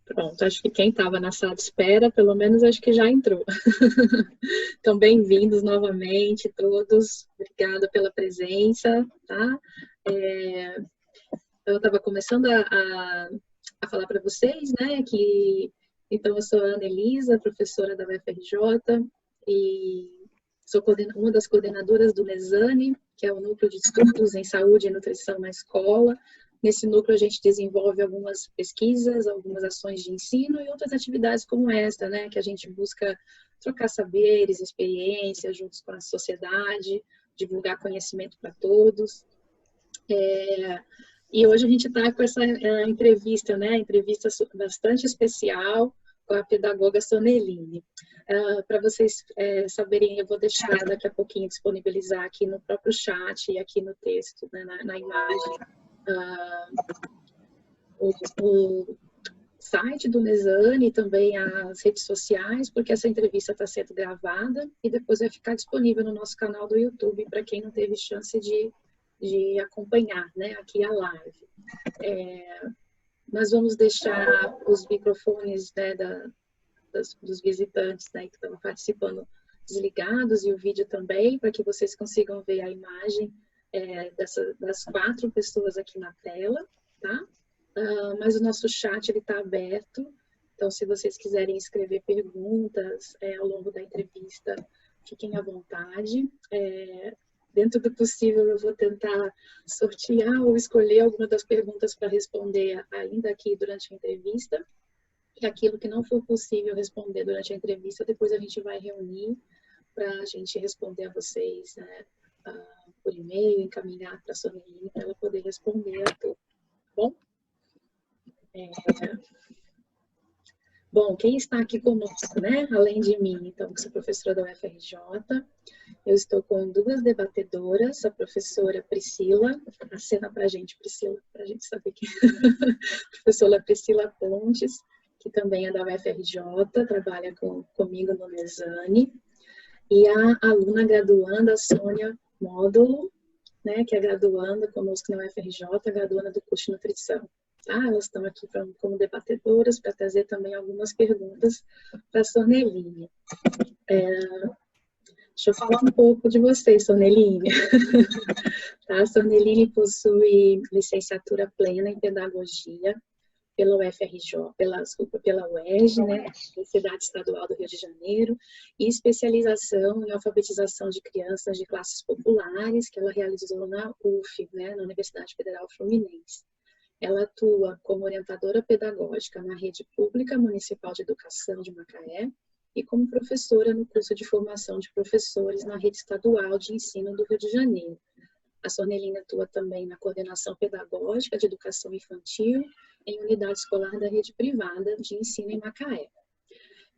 Pronto, acho que quem estava na sala de espera, pelo menos acho que já entrou. Então, bem-vindos novamente todos. Obrigada pela presença, tá? Eu estava começando a falar para vocês, né, que então eu sou a Ana Elisa, professora da UFRJ, e sou uma das coordenadoras do NESANE, que é o Núcleo de Estudos em Saúde e Nutrição na Escola. Nesse núcleo a gente desenvolve algumas pesquisas, algumas ações de ensino e outras atividades como esta, né, que a gente busca trocar saberes, experiências juntos com a sociedade, divulgar conhecimento para todos. E hoje a gente está com essa entrevista, né? Entrevista bastante especial com a pedagoga Soneline. Para vocês saberem, eu vou deixar daqui a pouquinho disponibilizar aqui no próprio chat e aqui no texto, né, na imagem, o site do NESANE e também as redes sociais, porque essa entrevista está sendo gravada e depois vai ficar disponível no nosso canal do YouTube para quem não teve chance de acompanhar, né, aqui a live. Nós vamos deixar os microfones, né, dos visitantes, né, que estão participando desligados e o vídeo também, para que vocês consigam ver a imagem das 4 pessoas aqui na tela, tá? Mas o nosso chat está aberto, então se vocês quiserem escrever perguntas ao longo da entrevista, fiquem à vontade. Dentro do possível, eu vou tentar sortear ou escolher alguma das perguntas para responder ainda aqui durante a entrevista. E aquilo que não for possível responder durante a entrevista, depois a gente vai reunir para a gente responder a vocês, né, por e-mail, encaminhar para a Soneline para ela poder responder a todos. Bom? Bom, quem está aqui conosco, né, além de mim, então, que sou professora da UFRJ, eu estou com 2 debatedoras, a professora Priscila, acena para a gente, Priscila, para a gente saber quem é. A professora Priscila Pontes, que também é da UFRJ, trabalha comigo no NESANE, e a aluna graduanda Sônia Módulo, né, que é graduanda conosco na UFRJ, graduanda do curso de nutrição. Tá? Elas estão aqui como debatedoras para trazer também algumas perguntas para a Soneline. Deixa eu falar um pouco de vocês, Soneline. Tá? A Soneline possui licenciatura plena em pedagogia pela UFRJ, pela UERJ, né, Universidade Estadual do Rio de Janeiro, e especialização em alfabetização de crianças de classes populares, que ela realizou na UF, né, na Universidade Federal Fluminense. Ela atua como orientadora pedagógica na rede pública municipal de educação de Macaé e como professora no curso de formação de professores na rede estadual de ensino do Rio de Janeiro. A Soneline atua também na coordenação pedagógica de educação infantil em unidade escolar da rede privada de ensino em Macaé.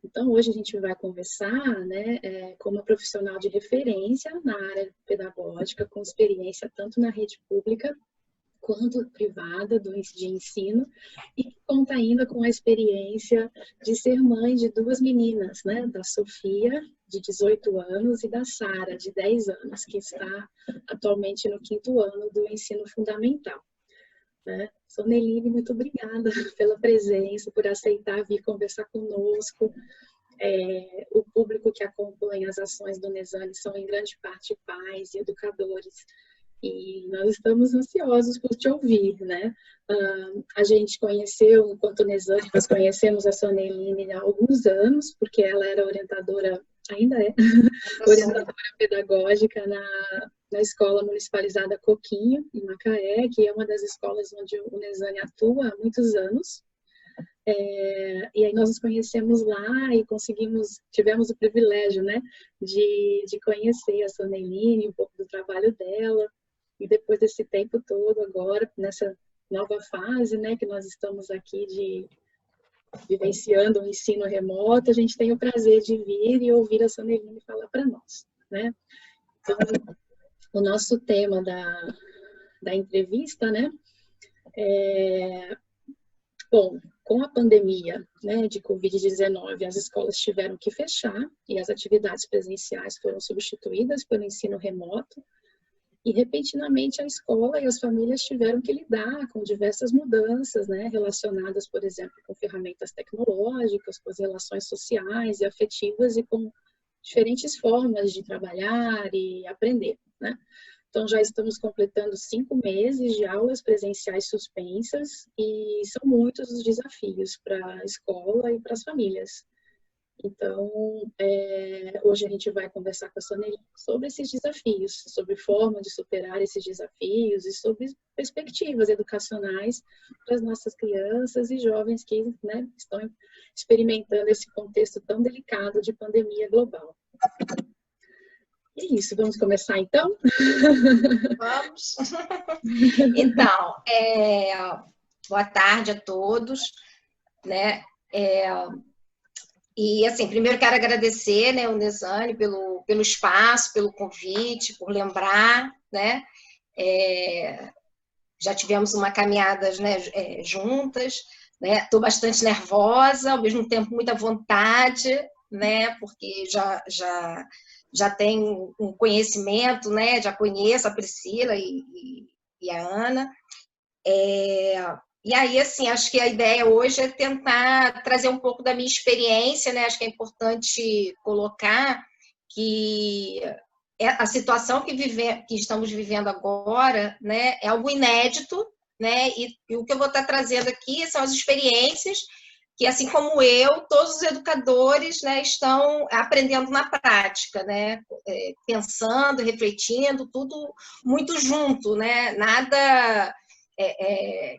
Então, hoje a gente vai conversar, né, com uma profissional de referência na área pedagógica, com experiência tanto na rede pública quanto privada de ensino, e que conta ainda com a experiência de ser mãe de 2 meninas, né, da Sofia, de 18 anos, e da Sara, de 10 anos, que está atualmente no 5º ano do ensino fundamental. Né? Soneline, muito obrigada pela presença, por aceitar vir conversar conosco. O público que acompanha as ações do NESANE são em grande parte pais e educadores, e nós estamos ansiosos por te ouvir, né? A gente conheceu, enquanto NESANE, nós conhecemos a Soneline há alguns anos, porque ela era orientadora, ainda é, orientadora pedagógica na Escola Municipalizada Coquinho, em Macaé, que é uma das escolas onde o NESANE atua há muitos anos. E aí nós nos conhecemos lá e tivemos o privilégio, né, de conhecer a Soneline, um pouco do trabalho dela. E depois desse tempo todo agora, nessa nova fase, né, que nós estamos aqui vivenciando o ensino remoto, a gente tem o prazer de vir e ouvir a Soneline falar para nós, né? Então, o nosso tema da entrevista, né, bom, com a pandemia, né, de Covid-19, as escolas tiveram que fechar e as atividades presenciais foram substituídas pelo ensino remoto. E, repentinamente, a escola e as famílias tiveram que lidar com diversas mudanças, né, relacionadas, por exemplo, com ferramentas tecnológicas, com as relações sociais e afetivas e com diferentes formas de trabalhar e aprender, né? Então, já estamos completando 5 meses de aulas presenciais suspensas e são muitos os desafios para a escola e para as famílias. Então, hoje a gente vai conversar com a Soneli sobre esses desafios, sobre forma de superar esses desafios e sobre perspectivas educacionais para as nossas crianças e jovens que, né, estão experimentando esse contexto tão delicado de pandemia global. É isso, vamos começar então? Vamos. Então, boa tarde a todos, né? E, assim, primeiro quero agradecer, né, o Nesane pelo espaço, pelo convite, por lembrar, né? Já tivemos uma caminhada, né, juntas, né? Estou bastante nervosa, ao mesmo tempo muita vontade, né? Porque já tenho um conhecimento, né? Já conheço a Priscila e a Ana. E aí, assim, acho que a ideia hoje é tentar trazer um pouco da minha experiência, né? Acho que é importante colocar que a situação que estamos vivendo agora, né, é algo inédito, né? E o que eu vou estar trazendo aqui são as experiências que, assim como eu, todos os educadores, né, estão aprendendo na prática, né? Pensando, refletindo, tudo muito junto, né? Nada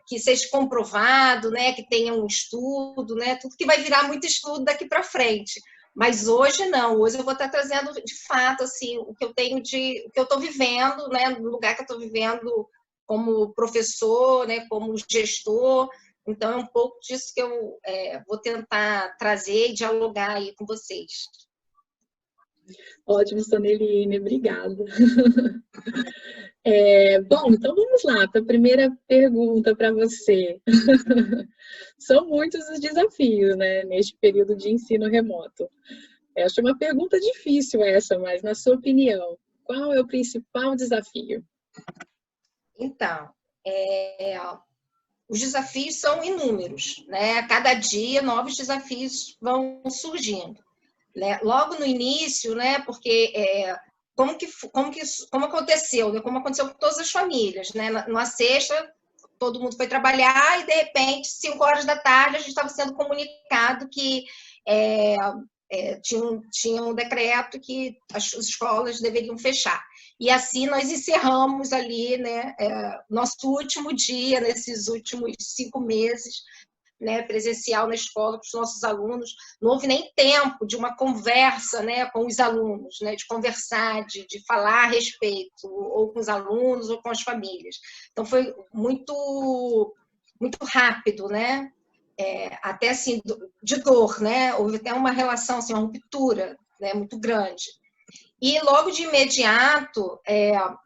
que seja comprovado, né, que tenha um estudo, né, tudo que vai virar muito estudo daqui para frente. Mas hoje não, hoje eu vou estar trazendo de fato assim, o que eu tenho o que eu estou vivendo, né, no lugar que eu estou vivendo como professor, né, como gestor. Então é um pouco disso que eu vou tentar trazer e dialogar aí com vocês. Ótimo, Soneline, obrigada. Bom, então vamos lá para a primeira pergunta para você. São muitos os desafios, né, neste período de ensino remoto. Eu acho uma pergunta difícil essa, mas na sua opinião, qual é o principal desafio? Então, os desafios são inúmeros, né? A cada dia novos desafios vão surgindo, né? Logo no início, né? Porque como aconteceu, né? Como aconteceu com todas as famílias, né? Na sexta, todo mundo foi trabalhar e, de repente, 5 horas da tarde, a gente estava sendo comunicado que tinha um decreto que as escolas deveriam fechar. E assim nós encerramos ali, né, nosso último dia, nesses últimos 5 meses, né, presencial na escola com os nossos alunos. Não houve nem tempo de uma conversa, né, com os alunos, né, de conversar, de falar a respeito, ou com os alunos ou com as famílias. Então foi muito, muito rápido, né? Até assim, de dor, né? Houve até uma relação, assim, uma ruptura, né, muito grande. E logo de imediato,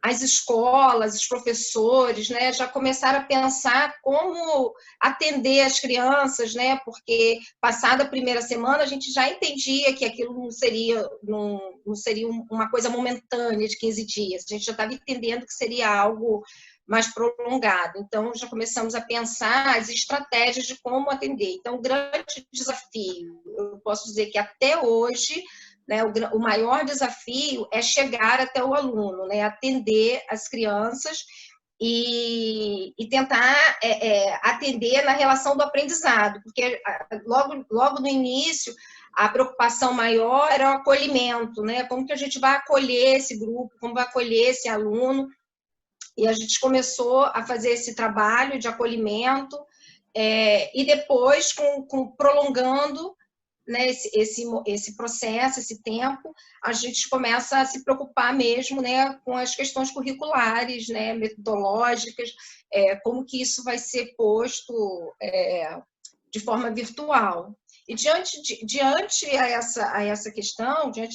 as escolas, os professores, né, já começaram a pensar como atender as crianças, né, porque passada a primeira semana a gente já entendia que aquilo não seria uma coisa momentânea de 15 dias, a gente já estava entendendo que seria algo mais prolongado. Então, já começamos a pensar as estratégias de como atender. Então, o grande desafio, eu posso dizer que até hoje, né, o maior desafio é chegar até o aluno, né, atender as crianças e tentar atender na relação do aprendizado, porque logo no início a preocupação maior era o acolhimento, né, como que a gente vai acolher esse grupo, como vai acolher esse aluno. E a gente começou a fazer esse trabalho de acolhimento e depois, prolongando, né, esse processo, esse tempo, a gente começa a se preocupar mesmo, né, com as questões curriculares, né, metodológicas, como que isso vai ser posto de forma virtual. E diante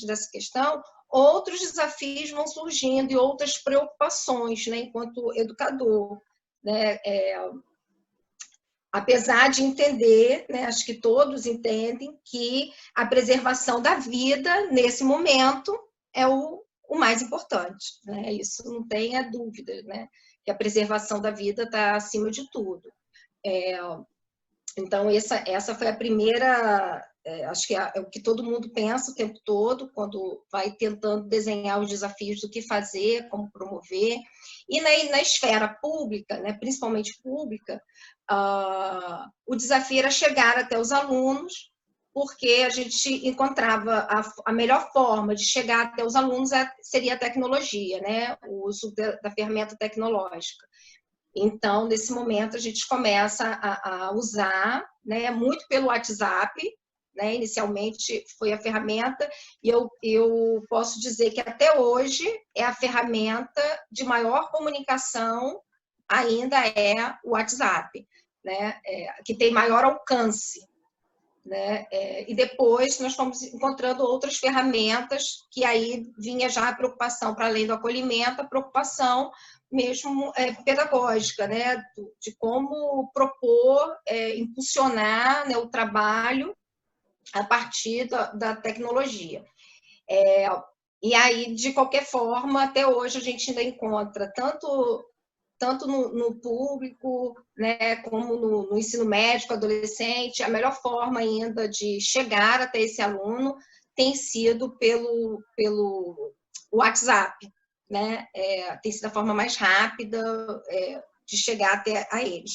dessa questão, outros desafios vão surgindo e outras preocupações, né, enquanto educador, né, apesar de entender, né, acho que todos entendem que a preservação da vida nesse momento é o o mais importante, né? Isso não tenha dúvida, né? Que a preservação da vida está acima de tudo. Então, essa foi a primeira, acho que é o que todo mundo pensa o tempo todo, quando vai tentando desenhar os desafios do que fazer, como promover. E na esfera pública, né, principalmente pública, o desafio era chegar até os alunos, porque a gente encontrava a melhor forma de chegar até os alunos seria a tecnologia, né, o uso da ferramenta tecnológica. Então, nesse momento, a gente começa a usar, né, muito pelo WhatsApp, né, inicialmente foi a ferramenta, e eu posso dizer que até hoje é a ferramenta de maior comunicação, ainda é o WhatsApp, né, que tem maior alcance. Né? E depois nós fomos encontrando outras ferramentas que aí vinha já a preocupação, para além do acolhimento, a preocupação mesmo pedagógica, né? De como propor, impulsionar, né, o trabalho a partir da tecnologia. E aí, de qualquer forma, até hoje a gente ainda encontra tanto no público, né, como no ensino médio, adolescente, a melhor forma ainda de chegar até esse aluno tem sido pelo WhatsApp, né? Tem sido a forma mais rápida de chegar até a eles.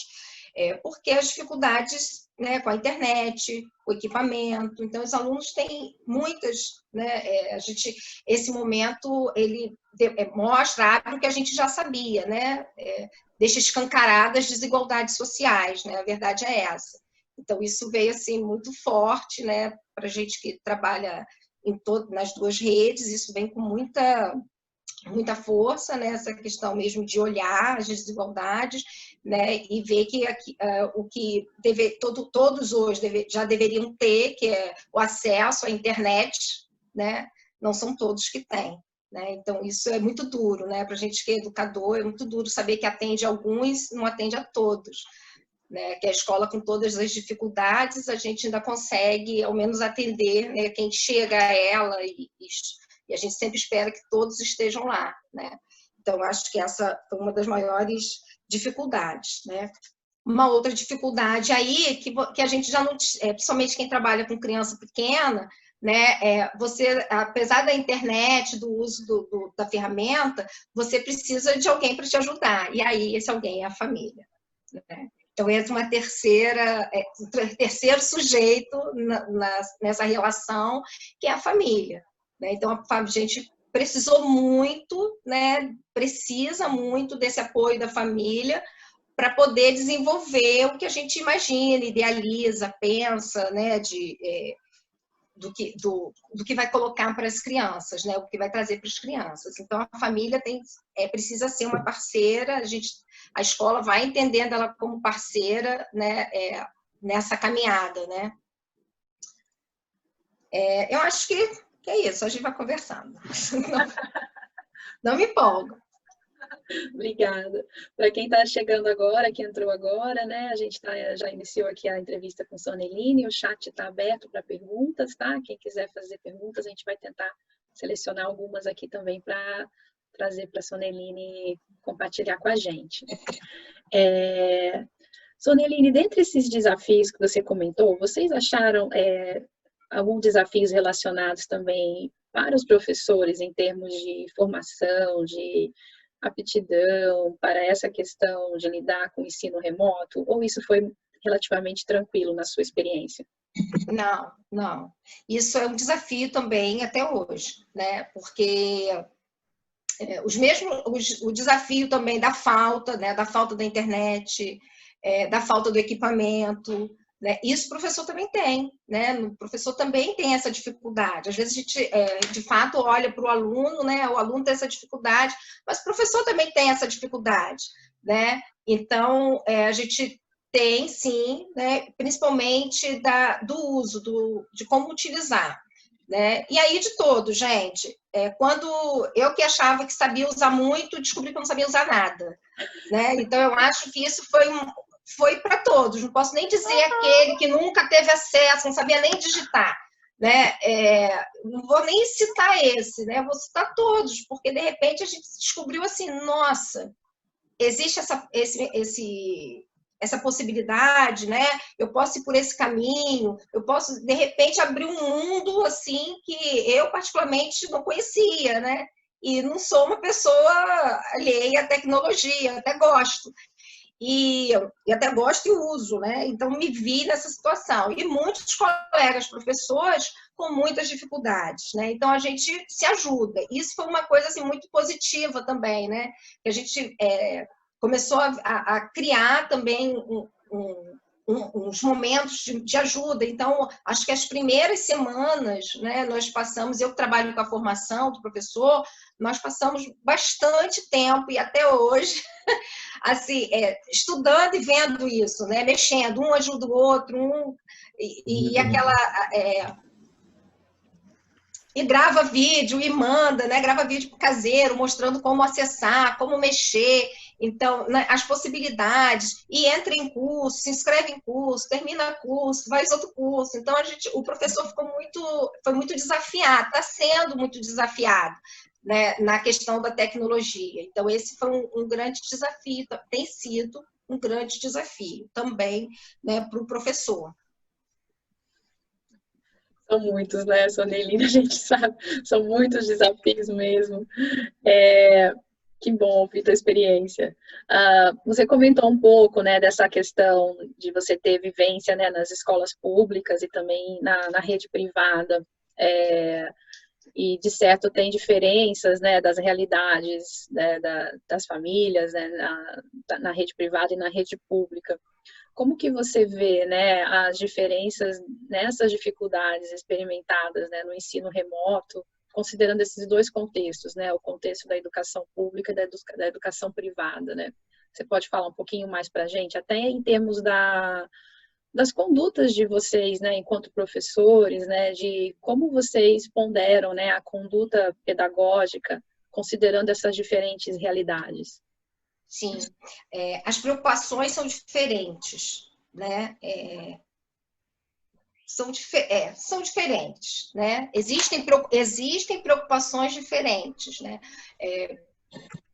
Porque as dificuldades, né, com a internet, o equipamento, então os alunos têm muitas, né, esse momento ele mostra, abre o que a gente já sabia, né, deixa escancaradas as desigualdades sociais, né, a verdade é essa. Então isso veio assim muito forte, né, para a gente que trabalha nas duas redes, isso vem com muita força, né, essa questão mesmo de olhar as desigualdades, né, e ver que o que todos hoje já deveriam ter, que é o acesso à internet, né, não são todos que têm. Né? Então, isso é muito duro, né? Para a gente que é educador, é muito duro saber que atende alguns, não atende a todos. Né? Que a escola, com todas as dificuldades, a gente ainda consegue, ao menos, atender, né, quem chega a ela e a gente sempre espera que todos estejam lá, né? Então, acho que essa foi uma das maiores dificuldades, né? Uma outra dificuldade aí, que a gente já não... principalmente quem trabalha com criança pequena, né? Você, apesar da internet, do uso da ferramenta, você precisa de alguém para te ajudar. E aí, esse alguém é a família, né? Então, entra um terceiro sujeito nessa relação, que é a família. Então, a gente precisou muito, né? Precisa muito desse apoio da família para poder desenvolver o que a gente imagina, idealiza, pensa, né? Do que vai colocar para as crianças, né? O que vai trazer para as crianças. Então, a família precisa ser uma parceira, a escola vai entendendo ela como parceira, né? Nessa caminhada, né? Eu acho que é isso, a gente vai conversando. Não me empolgo. Obrigada. Para quem está chegando agora, que entrou agora, né? A gente já iniciou aqui a entrevista com Soneline, o chat está aberto para perguntas, tá? Quem quiser fazer perguntas, a gente vai tentar selecionar algumas aqui também para trazer para a Soneline compartilhar com a gente. Soneline, dentre esses desafios que você comentou, vocês acharam alguns desafios relacionados também para os professores em termos de formação, de aptidão, para essa questão de lidar com o ensino remoto? Ou isso foi relativamente tranquilo na sua experiência? Não. Isso é um desafio também até hoje, né? Porque o desafio também da falta, né? Da falta da internet, da falta do equipamento, né? Isso o professor também tem, né? O professor também tem essa dificuldade. Às vezes a gente, de fato, olha para o aluno, né? O aluno tem essa dificuldade, mas o professor também tem essa dificuldade, né? Então, a gente tem, sim, né? Principalmente do uso, de como utilizar. Né? E aí de todo, gente, quando eu que achava que sabia usar muito, descobri que eu não sabia usar nada. Né? Então, eu acho que isso foi para todos, não posso nem dizer aquele que nunca teve acesso, não sabia nem digitar. né? Não vou nem citar esse, né? Vou citar todos, porque de repente a gente descobriu assim, nossa, existe essa possibilidade, né? Eu posso ir por esse caminho, eu posso de repente abrir um mundo assim que eu particularmente não conhecia, né? E não sou uma pessoa alheia à tecnologia, até gosto. E até gosto e uso, né? Então me vi nessa situação. E muitos colegas professores com muitas dificuldades, né? Então a gente se ajuda. Isso foi uma coisa assim muito positiva também, né? Que a gente começou a criar também uns momentos de ajuda. Então, acho que as primeiras semanas, né, nós passamos, eu trabalho com a formação do professor, nós passamos bastante tempo, e até hoje, assim, estudando e vendo isso, né, mexendo, um ajuda o outro, e aquela... E grava vídeo e manda, né? Grava vídeo caseiro, mostrando como acessar, como mexer. Então, né, as possibilidades. E entra em curso, se inscreve em curso, termina curso, faz outro curso. Então, o professor foi muito desafiado, está sendo muito desafiado, né, na questão da tecnologia. Então, esse foi um grande desafio, tem sido um grande desafio também, né, para o professor. São muitos, né, Sonelina? A gente sabe, são muitos desafios mesmo. Que bom ouvir tua experiência. Você comentou um pouco, né, dessa questão de você ter vivência, né, nas escolas públicas e também na rede privada. E, de certo, tem diferenças, né, das realidades, né, das famílias, né, na rede privada e na rede pública. Como que você vê, né, as diferenças nessas dificuldades experimentadas, né, no ensino remoto, considerando esses dois contextos, né, o contexto da educação pública e da educação privada, né? Você pode falar um pouquinho mais para a gente, até em termos das condutas de vocês, né, enquanto professores, né, de como vocês ponderam, né, a conduta pedagógica, considerando essas diferentes realidades. Sim, as preocupações são diferentes, né? São diferentes, né? Existem preocupações diferentes, né?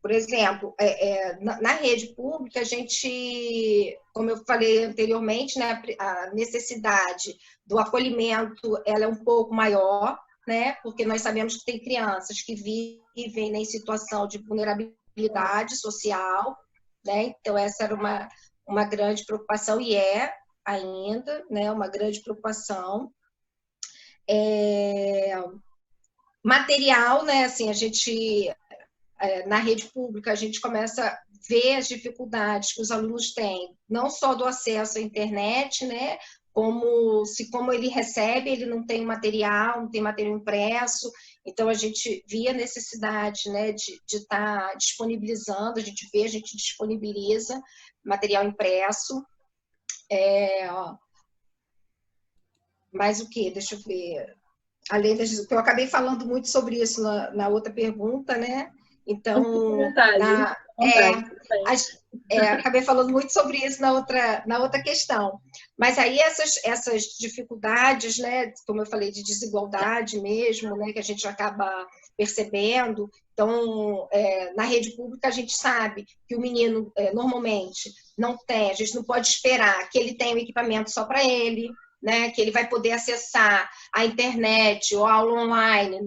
Por exemplo, na rede pública, a gente, como eu falei anteriormente, né, a necessidade do acolhimento ela é um pouco maior, né? Porque nós sabemos que tem crianças que vivem em situação de vulnerabilidade social, né? Então, essa era uma grande preocupação, e ainda, né, uma grande preocupação. Material, né? Assim, a gente, na rede pública, a gente começa a ver as dificuldades que os alunos têm, não só do acesso à internet, né? Como ele recebe, ele não tem material, não tem material impresso. Então, a gente via a necessidade, né, de estar disponibilizando, a gente disponibiliza material impresso. Mais o quê? Deixa eu ver. Além que eu acabei falando muito sobre isso na outra pergunta, né? Então, acabei falando muito sobre isso na outra questão. Mas aí essas dificuldades, né, como eu falei, de desigualdade mesmo, né, que a gente acaba percebendo. Então, na rede pública, a gente sabe que o menino, normalmente, não tem, a gente não pode esperar que ele tenha um equipamento só para ele, né, que ele vai poder acessar a internet ou a aula online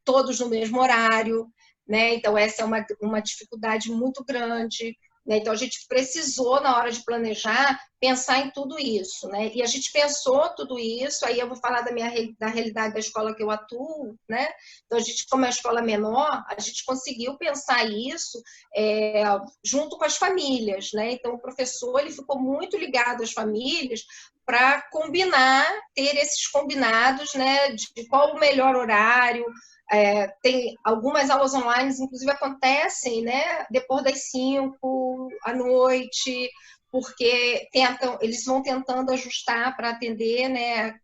todos no mesmo horário, né? Então, essa é uma dificuldade muito grande, né? Então, a gente precisou, na hora de planejar, pensar em tudo isso, né? E a gente pensou tudo isso, aí eu vou falar da realidade da escola que eu atuo, né? Então, a gente, como é uma escola menor, a gente conseguiu pensar isso junto com as famílias, né? Então, o professor, ele ficou muito ligado às famílias para ter esses combinados, né? De qual o melhor horário. Tem algumas aulas online, inclusive, acontecem, né, depois das 5 à noite, porque eles vão tentando ajustar para atender, né,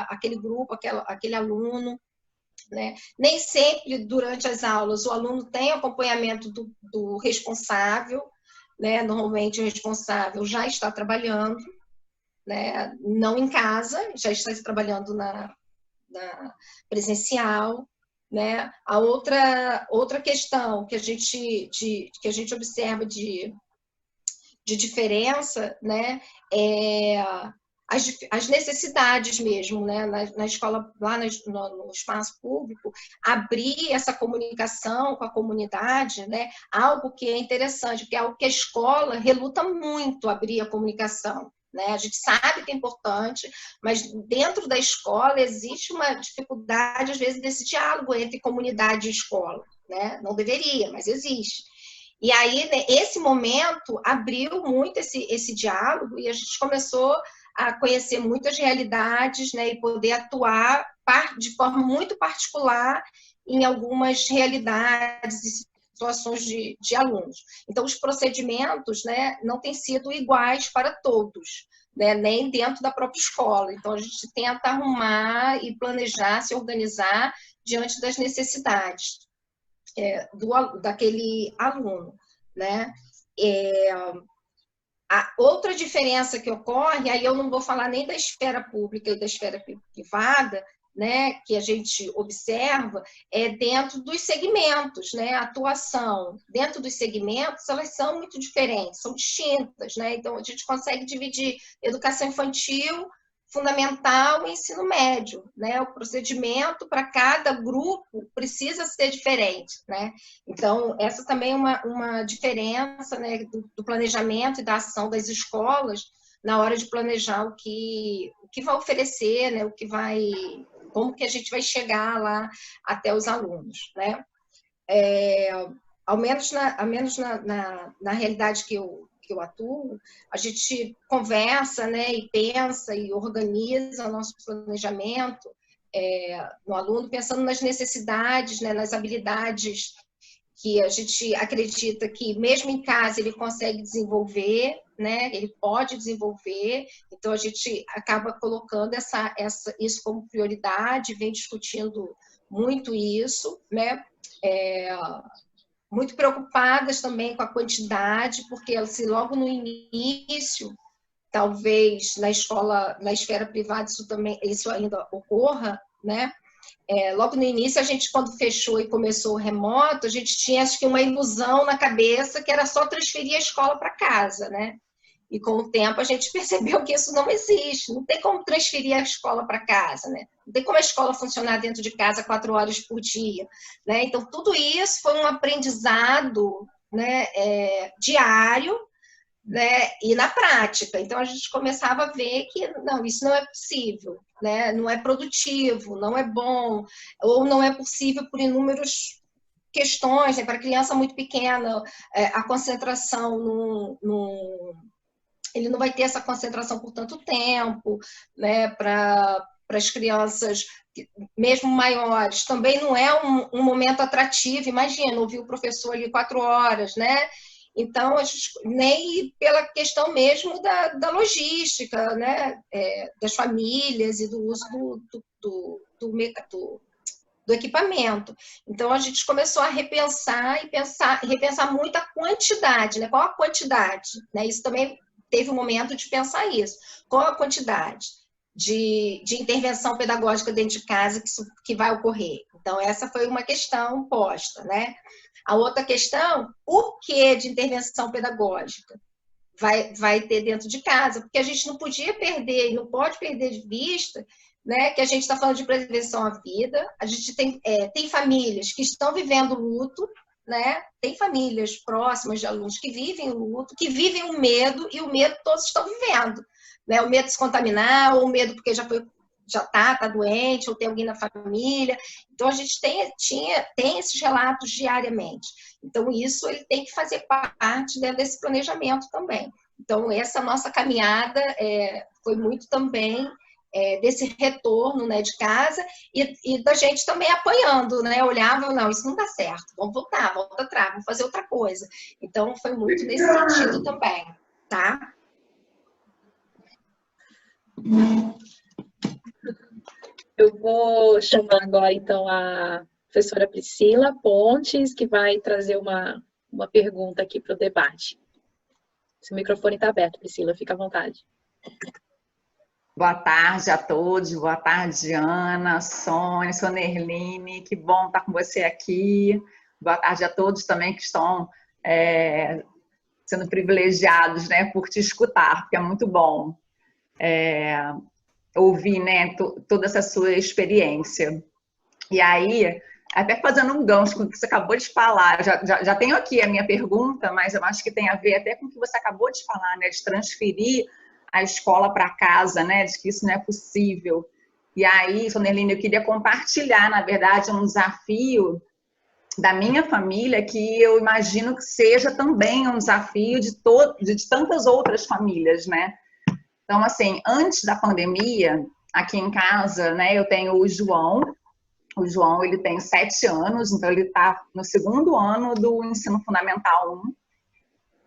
aquele grupo, aquele aluno, né? Nem sempre, durante as aulas, o aluno tem acompanhamento do responsável, né? Normalmente, o responsável já está trabalhando, né? Não em casa, já está trabalhando presencial, né? A outra questão que a gente observa de diferença, né, é as necessidades mesmo, né, na escola, lá no espaço público, abrir essa comunicação com a comunidade, né, algo que é interessante, porque é algo que a escola reluta muito abrir a comunicação. Né? A gente sabe que é importante, mas dentro da escola existe uma dificuldade, às vezes, desse diálogo entre comunidade e escola. Né? Não deveria, mas existe. E aí, né, esse momento abriu muito esse diálogo e a gente começou a conhecer muitas realidades, né, e poder atuar de forma muito particular em algumas realidades e situações de alunos. Então, os procedimentos, né, não têm sido iguais para todos, né, nem dentro da própria escola. Então, a gente tenta arrumar e planejar, se organizar diante das necessidades daquele aluno. Né? A outra diferença que ocorre, aí eu não vou falar nem da esfera pública e da esfera privada, né, que a gente observa, é dentro dos segmentos, né, a atuação dentro dos segmentos, elas são muito diferentes, são distintas, né, então a gente consegue dividir educação infantil, fundamental e ensino médio, né, o procedimento para cada grupo precisa ser diferente, né, então essa também é uma diferença, né, do planejamento e da ação das escolas na hora de planejar o que vai oferecer, né, como que a gente vai chegar lá até os alunos, né? Ao menos na realidade que eu atuo, a gente conversa, né, e pensa e organiza o nosso planejamento no aluno, pensando nas necessidades, né, nas habilidades que a gente acredita que, mesmo em casa, ele consegue desenvolver, né? Ele pode desenvolver, então a gente acaba colocando isso como prioridade, vem discutindo muito isso, né? Muito preocupadas também com a quantidade, porque assim, logo no início, talvez na esfera privada, isso ainda ocorra, né? Logo no início, a gente, quando fechou e começou o remoto, a gente tinha, acho que, uma ilusão na cabeça que era só transferir a escola para casa, né? E com o tempo a gente percebeu que isso não existe, não tem como transferir a escola para casa, né? Não tem como a escola funcionar dentro de casa 4 horas por dia, né? Então, tudo isso foi um aprendizado, né, diário, né, e na prática. Então, a gente começava a ver que, não, isso não é possível, né, não é produtivo, não é bom, ou não é possível por inúmeras questões, né, para criança muito pequena, a concentração ele não vai ter essa concentração por tanto tempo, né, para as crianças, mesmo maiores, também não é um momento atrativo. Imagina, ouvir o professor ali 4 horas, né? Então, nem pela questão mesmo da logística, né? Das famílias e do uso do equipamento. Então, a gente começou a repensar repensar muito a quantidade, né? Qual a quantidade? Né? Isso também teve um momento de pensar isso. Qual a quantidade de intervenção pedagógica dentro de casa que vai ocorrer? Então, essa foi uma questão posta, né? A outra questão, o que de intervenção pedagógica vai ter dentro de casa? Porque a gente não podia perder, e não pode perder de vista, né, que a gente está falando de prevenção à vida, a gente tem famílias que estão vivendo luto, né? Tem famílias próximas de alunos que vivem o luto, que vivem o medo, e o medo todos estão vivendo, né? O medo de se contaminar, ou o medo porque já está doente, ou tem alguém na família. Então, a gente tem esses relatos diariamente. Então, isso ele tem que fazer parte desse planejamento também. Então, essa nossa caminhada foi muito também desse retorno, né, de casa e da gente também apoiando, né? Olhava, não, isso não dá certo, vamos voltar, volta atrás, vamos fazer outra coisa. Então, foi muito nesse sentido também, tá? Eu vou chamar agora, então, a professora Priscila Pontes, que vai trazer uma pergunta aqui para o debate. Seu microfone está aberto, Priscila, fica à vontade. Boa tarde a todos, boa tarde, Ana, Sônia, Sonerline, que bom estar com você aqui. Boa tarde a todos também que estão sendo privilegiados, né, por te escutar, porque é muito bom ouvir, né, toda essa sua experiência. E aí, até fazendo um gancho com o que você acabou de falar, já tenho aqui a minha pergunta, mas eu acho que tem a ver até com o que você acabou de falar, né, de transferir a escola para casa, né, de que isso não é possível. E aí, Sonerline, eu queria compartilhar, na verdade, um desafio da minha família que eu imagino que seja também um desafio de tantas outras famílias, né? Então, assim, antes da pandemia, aqui em casa, né, eu tenho o João. O João, ele tem 7 anos, então ele está no 2º ano do ensino fundamental 1.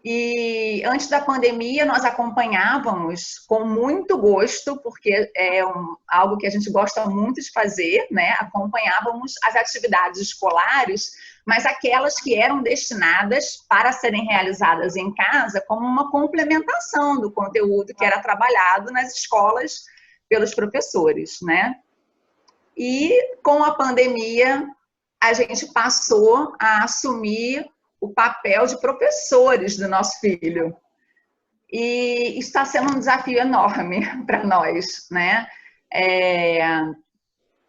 E antes da pandemia, nós acompanhávamos com muito gosto, porque é algo que a gente gosta muito de fazer, né? Acompanhávamos as atividades escolares, mas aquelas que eram destinadas para serem realizadas em casa como uma complementação do conteúdo que era trabalhado nas escolas pelos professores, né? E com a pandemia, a gente passou a assumir o papel de professores do nosso filho. E está sendo um desafio enorme para nós, né?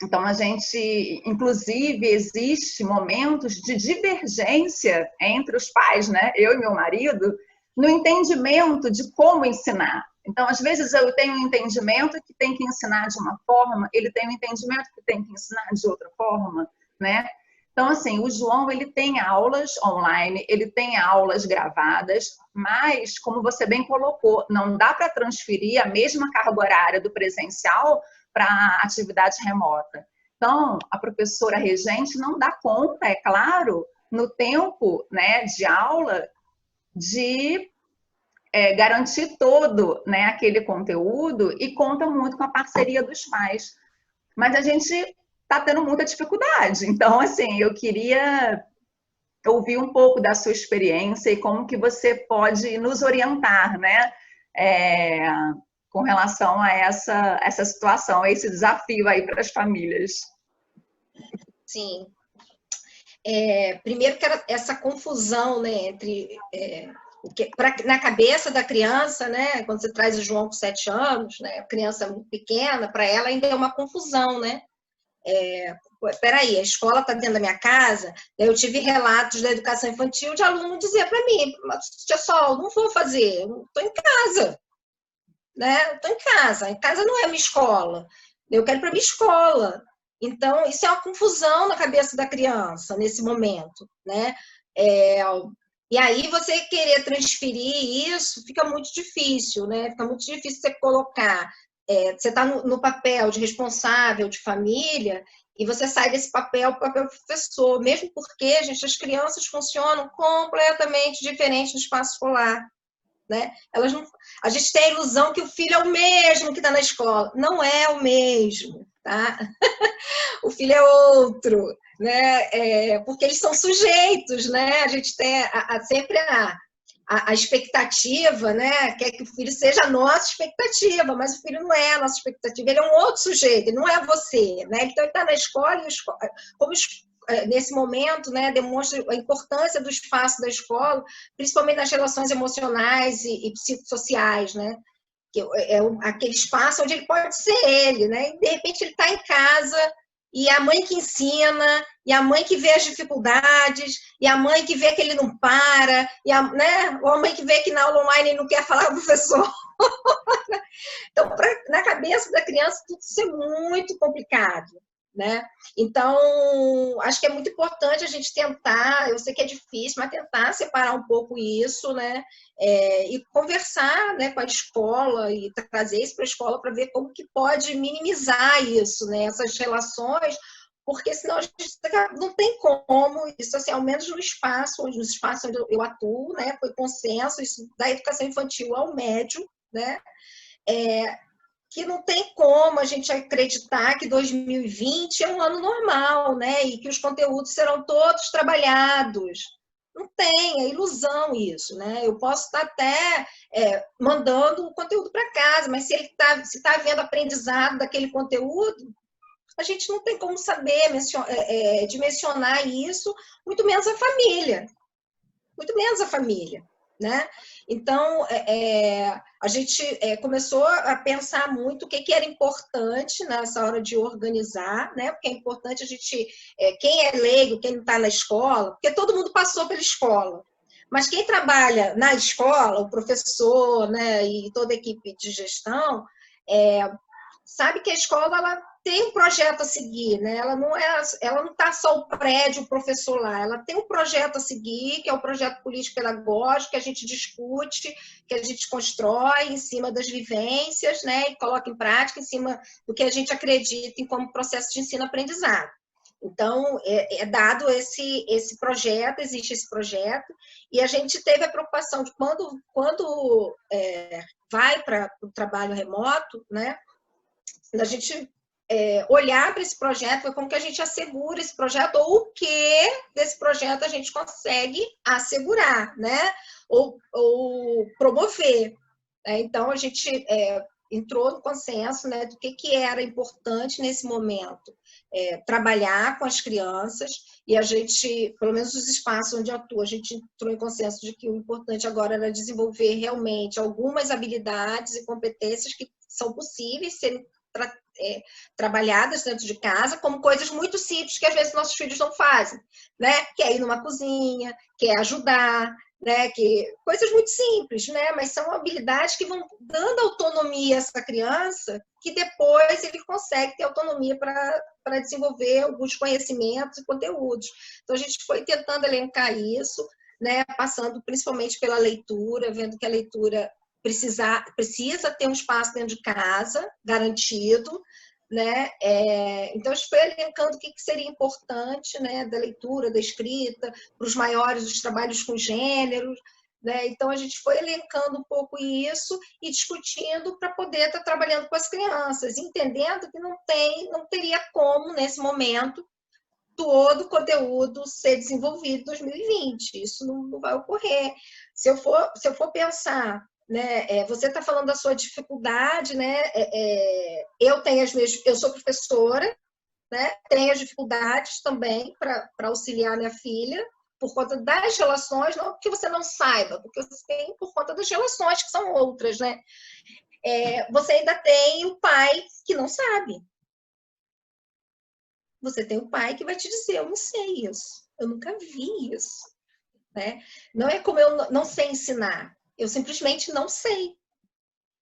Então, a gente, inclusive, existe momentos de divergência entre os pais, né? Eu e meu marido, no entendimento de como ensinar. Então, às vezes, eu tenho um entendimento que tem que ensinar de uma forma, ele tem um entendimento que tem que ensinar de outra forma, né? Então, assim, o João, ele tem aulas online, ele tem aulas gravadas, mas, como você bem colocou, não dá para transferir a mesma carga horária do presencial para a atividade remota. Então, a professora regente não dá conta, é claro, no tempo, né, de aula, de garantir todo, né, aquele conteúdo, e conta muito com a parceria dos pais. Mas a gente está tendo muita dificuldade. Então, assim, eu queria ouvir um pouco da sua experiência e como que você pode nos orientar, né, com relação a essa situação, a esse desafio aí para as famílias. Sim. Primeiro que era essa confusão, né, entre na cabeça da criança, né, quando você traz o João com 7 anos, né, a criança muito pequena, para ela ainda é uma confusão, né? Peraí, a escola está dentro da minha casa. Eu tive relatos da educação infantil de aluno dizer para mim: tia Sol, não vou fazer, estou em casa, né? Estou em casa não é minha escola, eu quero ir para minha escola. Então, isso é uma confusão na cabeça da criança nesse momento, né? E aí você querer transferir isso fica muito difícil, né? Fica muito difícil você colocar. Você está no papel de responsável de família e você sai desse papel para o papel professor, mesmo porque, gente, as crianças funcionam completamente diferente no espaço escolar, né? A gente tem a ilusão que o filho é o mesmo que está na escola. Não é o mesmo, tá? O filho é outro, né? Porque eles são sujeitos, né? A gente tem sempre a expectativa, né? Quer que o filho seja a nossa expectativa, mas o filho não é a nossa expectativa, ele é um outro sujeito, ele não é você, né? Então ele está na escola e como nesse momento, né, demonstra a importância do espaço da escola, principalmente nas relações emocionais e psicossociais, né? Que aquele espaço onde ele pode ser ele, né? E de repente ele está em casa e a mãe que ensina, e a mãe que vê as dificuldades, e a mãe que vê que ele não para, né? Ou a mãe que vê que na aula online ele não quer falar com o professor. Então, na cabeça da criança, tudo isso é muito complicado, né? Então, acho que é muito importante a gente tentar, eu sei que é difícil, mas tentar separar um pouco isso, né? E conversar, né, com a escola e trazer isso para a escola para ver como que pode minimizar isso, né? Essas relações, porque senão a gente não tem como, isso assim, ao menos no espaço onde eu atuo, né? Foi consenso, isso da educação infantil ao médio, né? Que não tem como a gente acreditar que 2020 é um ano normal, né? E que os conteúdos serão todos trabalhados, Não tem, é ilusão isso, né? Eu posso estar até mandando o conteúdo para casa, mas se ele está havendo aprendizado daquele conteúdo, a gente não tem como saber dimensionar isso, muito menos a família. Muito menos a família, né? Então, a gente começou a pensar muito o que era importante nessa hora de organizar, né? Porque é importante a gente, quem é leigo, quem não está na escola, porque todo mundo passou pela escola, mas quem trabalha na escola, o professor, né, e toda a equipe de gestão, sabe que a escola ela tem um projeto a seguir, né? Ela não está só o prédio, o professor lá, ela tem um projeto a seguir, que é o projeto político-pedagógico, que a gente discute, que a gente constrói em cima das vivências, né? E coloca em prática em cima do que a gente acredita em como processo de ensino-aprendizado. Então, dado esse projeto, existe esse projeto, e a gente teve a preocupação de quando vai para o trabalho remoto, né? A gente olhar para esse projeto, como que a gente assegura esse projeto, ou o que desse projeto a gente consegue assegurar, né? Ou promover. Então, a gente entrou no consenso, né, do que era importante nesse momento trabalhar com as crianças, e a gente, pelo menos os espaços onde atua, a gente entrou em consenso de que o importante agora era desenvolver realmente algumas habilidades e competências que são possíveis serem trabalhadas dentro de casa, como coisas muito simples que às vezes nossos filhos não fazem, né? Que é ir numa cozinha, que é ajudar, né? Coisas muito simples, né? Mas são habilidades que vão dando autonomia a essa criança, que depois ele consegue ter autonomia para desenvolver alguns conhecimentos e conteúdos. Então a gente foi tentando elencar isso, né? Passando principalmente pela leitura, vendo que a leitura precisa ter um espaço dentro de casa, garantido, né? Então, a gente foi elencando o que seria importante, né? Da leitura, da escrita, para os maiores, os trabalhos com gêneros, né? Então, a gente foi elencando um pouco isso e discutindo para poder estar trabalhando com as crianças, entendendo que não teria como, nesse momento, todo o conteúdo ser desenvolvido em 2020. Isso não vai ocorrer. Se eu for pensar, né, você está falando da sua dificuldade, né? Eu sou professora, né? Tenho as dificuldades também para auxiliar minha filha por conta das relações, não porque você não saiba, porque você tem por conta das relações que são outras, né? Você ainda tem o pai que não sabe. Você tem um pai que vai te dizer, eu não sei isso, eu nunca vi isso, né? Não é como eu não sei ensinar, eu simplesmente não sei.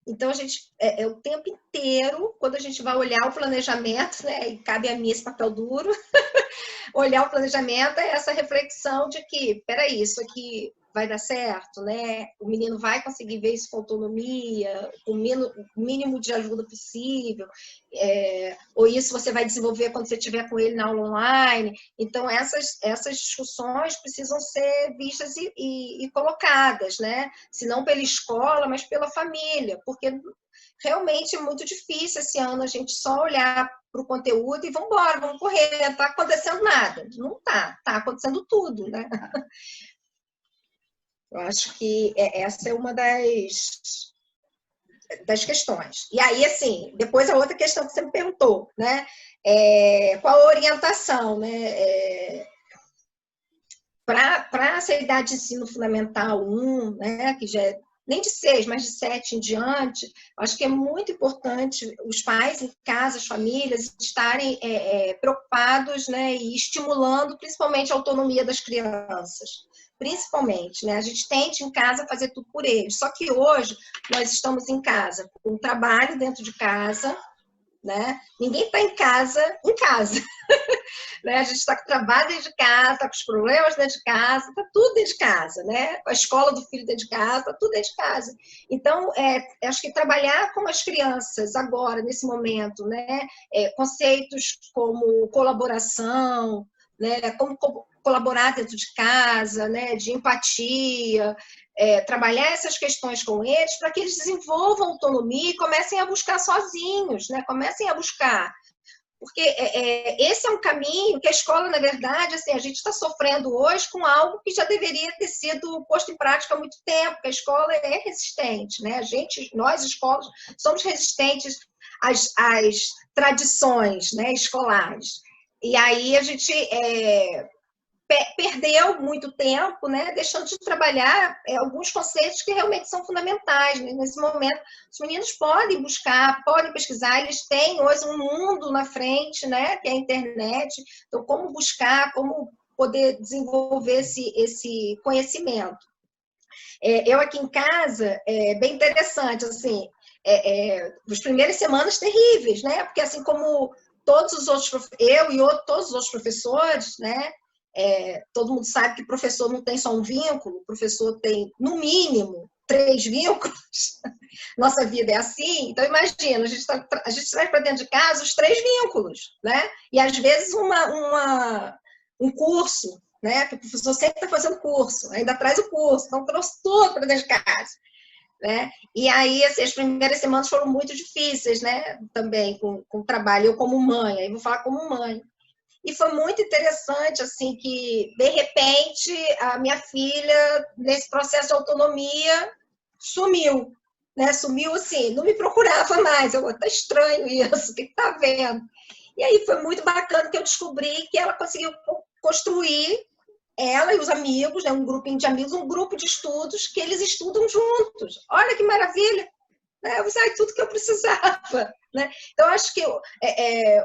Então, a gente, o tempo inteiro, quando a gente vai olhar o planejamento, né, e cabe a mim esse papel duro, olhar o planejamento é essa reflexão de que, peraí, isso aqui vai dar certo, né? O menino vai conseguir ver isso com autonomia, o mínimo de ajuda possível, ou isso você vai desenvolver quando você estiver com ele na aula online. Então, essas discussões precisam ser vistas e colocadas, né? Se não pela escola, mas pela família, porque realmente é muito difícil esse ano a gente só olhar para o conteúdo e vamos embora, vamos correr, não está acontecendo nada. Não está acontecendo tudo, né? Eu acho que essa é uma das questões. E aí, assim, depois a outra questão que você me perguntou, né? Qual a orientação, né? Para essa idade de ensino fundamental 1, né? Que já é nem de 6, mas de 7 em diante, acho que é muito importante os pais em casa, as famílias, estarem preocupados, né? E estimulando principalmente a autonomia das crianças. Principalmente, né? A gente tente em casa fazer tudo por eles. Só que hoje nós estamos em casa, com trabalho dentro de casa, né? Ninguém está em casa, né? A gente está com trabalho dentro de casa, está com os problemas dentro de casa, está tudo dentro de casa, né? A escola do filho dentro de casa, está tudo dentro de casa. Então, acho que trabalhar com as crianças agora, nesse momento, né? Conceitos como colaboração, né? Como colaborar dentro de casa, né? De empatia, trabalhar essas questões com eles para que eles desenvolvam autonomia e comecem a buscar sozinhos, né? Comecem a buscar. Porque esse é um caminho que a escola, na verdade, assim, a gente está sofrendo hoje com algo que já deveria ter sido posto em prática há muito tempo, porque a escola é resistente, né? Nós, escolas, somos resistentes às tradições, né, escolares. E aí a gente perdeu muito tempo, né, deixando de trabalhar alguns conceitos que realmente são fundamentais, né? Nesse momento, os meninos podem buscar, podem pesquisar, eles têm hoje um mundo na frente, né, que é a internet, então como buscar, como poder desenvolver esse conhecimento. Eu aqui em casa, é bem interessante, assim, as primeiras semanas terríveis, né, porque assim como todos os outros, todos os outros professores, né, todo mundo sabe que professor não tem só um vínculo, o professor tem, no mínimo, 3 vínculos. Nossa vida é assim. Então, imagina, a gente traz para dentro de casa os 3 vínculos, né? E, às vezes, um curso, né? Que o professor sempre está fazendo curso, ainda traz o curso, então trouxe tudo para dentro de casa. Né? E aí, assim, as primeiras semanas foram muito difíceis, né? Também com o trabalho, eu como mãe, aí vou falar como mãe. E foi muito interessante, assim, que, de repente, a minha filha, nesse processo de autonomia, sumiu, né? Sumiu, assim, não me procurava mais. Tá estranho isso, o que está vendo? E aí foi muito bacana que eu descobri que ela conseguiu construir, ela e os amigos, né? Um grupinho de amigos, um grupo de estudos que eles estudam juntos. Olha que maravilha! Eu usei tudo que eu precisava. Né? Então, acho que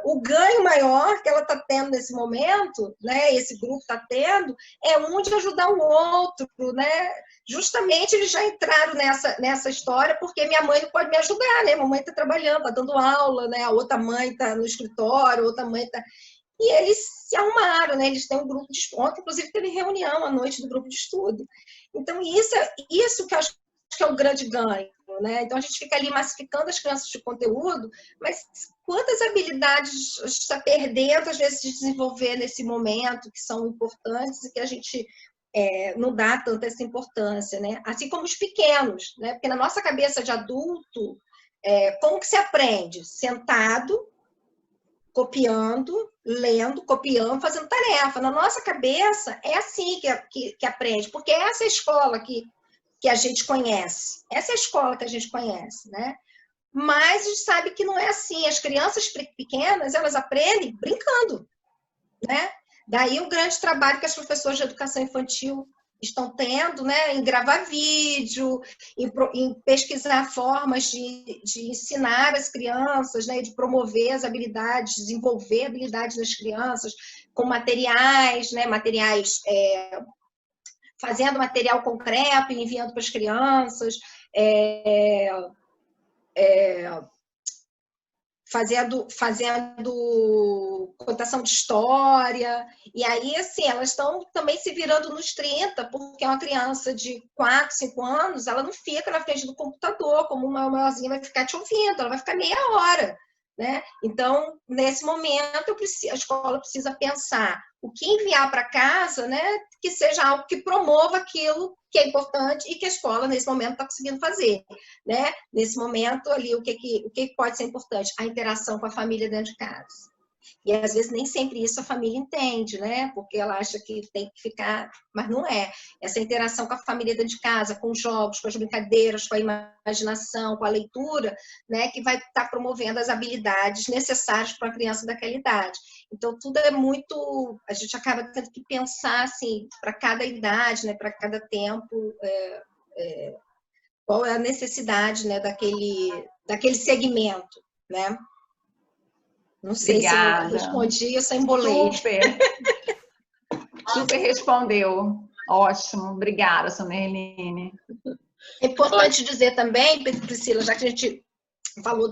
o ganho maior que ela está tendo nesse momento, né, esse grupo está tendo, é um de ajudar o outro. Né? Justamente eles já entraram nessa história porque minha mãe não pode me ajudar. Né? Mamãe está trabalhando, está dando aula, né? A outra mãe está no escritório, a outra mãe está... E eles se arrumaram, né? Eles têm um grupo de estudo. Ontem, inclusive, teve reunião à noite do grupo de estudo. Então, isso que eu acho que é o grande ganho. Né? Então, a gente fica ali massificando as crianças de conteúdo, mas quantas habilidades está perdendo, às vezes, de desenvolver nesse momento, que são importantes e que a gente não dá tanta essa importância. Né? Assim como os pequenos, né? Porque na nossa cabeça de adulto, como que se aprende? Sentado, copiando, lendo, copiando, fazendo tarefa. Na nossa cabeça, é assim que aprende, porque é essa escola que a gente conhece. Essa é a escola que a gente conhece, né? Mas a gente sabe que não é assim. As crianças pequenas, elas aprendem brincando, né? Daí o grande trabalho que as professoras de educação infantil estão tendo, né? Em gravar vídeo, em pesquisar formas de ensinar as crianças, né? De promover as habilidades, desenvolver habilidades das crianças com materiais, né? Materiais... fazendo material concreto e enviando para as crianças, fazendo contação de história. E aí, assim, elas estão também se virando nos 30, porque uma criança de 4, 5 anos, ela não fica na frente do computador, como uma maiorzinha vai ficar te ouvindo, ela vai ficar meia hora. Né? Então, nesse momento, a escola precisa pensar o que enviar para casa, né, que seja algo que promova aquilo que é importante e que a escola, nesse momento, está conseguindo fazer. Né? Nesse momento, ali, o que pode ser importante? A interação com a família dentro de casa. E, às vezes, nem sempre isso a família entende, né? Porque ela acha que tem que ficar... Mas não é. Essa interação com a família dentro de casa, com os jogos, com as brincadeiras, com a imaginação, com a leitura, né? Que vai estar promovendo as habilidades necessárias para a criança daquela idade. Então, tudo é muito... A gente acaba tendo que pensar, assim, para cada idade, né? Para cada tempo, qual é a necessidade, né? daquele segmento, né? Não sei. Obrigada. Se eu respondi, eu só embolei. Super respondeu. Ótimo. Obrigada, Sonerline. É importante dizer também, Priscila, já que a gente falou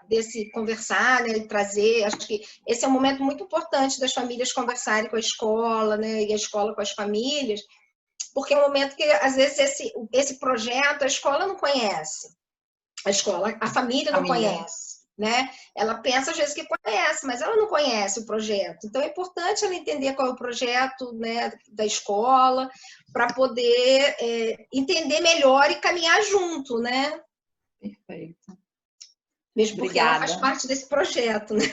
desse conversar, né, e trazer, acho que esse é um momento muito importante das famílias conversarem com a escola, né, e a escola com as famílias, porque é um momento que, às vezes, esse projeto a escola não conhece. A família não conhece. Né? Ela pensa às vezes que conhece, mas ela não conhece o projeto. Então é importante ela entender qual é o projeto, né, da escola, para poder entender melhor e caminhar junto, né? Perfeito. Mesmo porque ela faz parte desse projeto, né?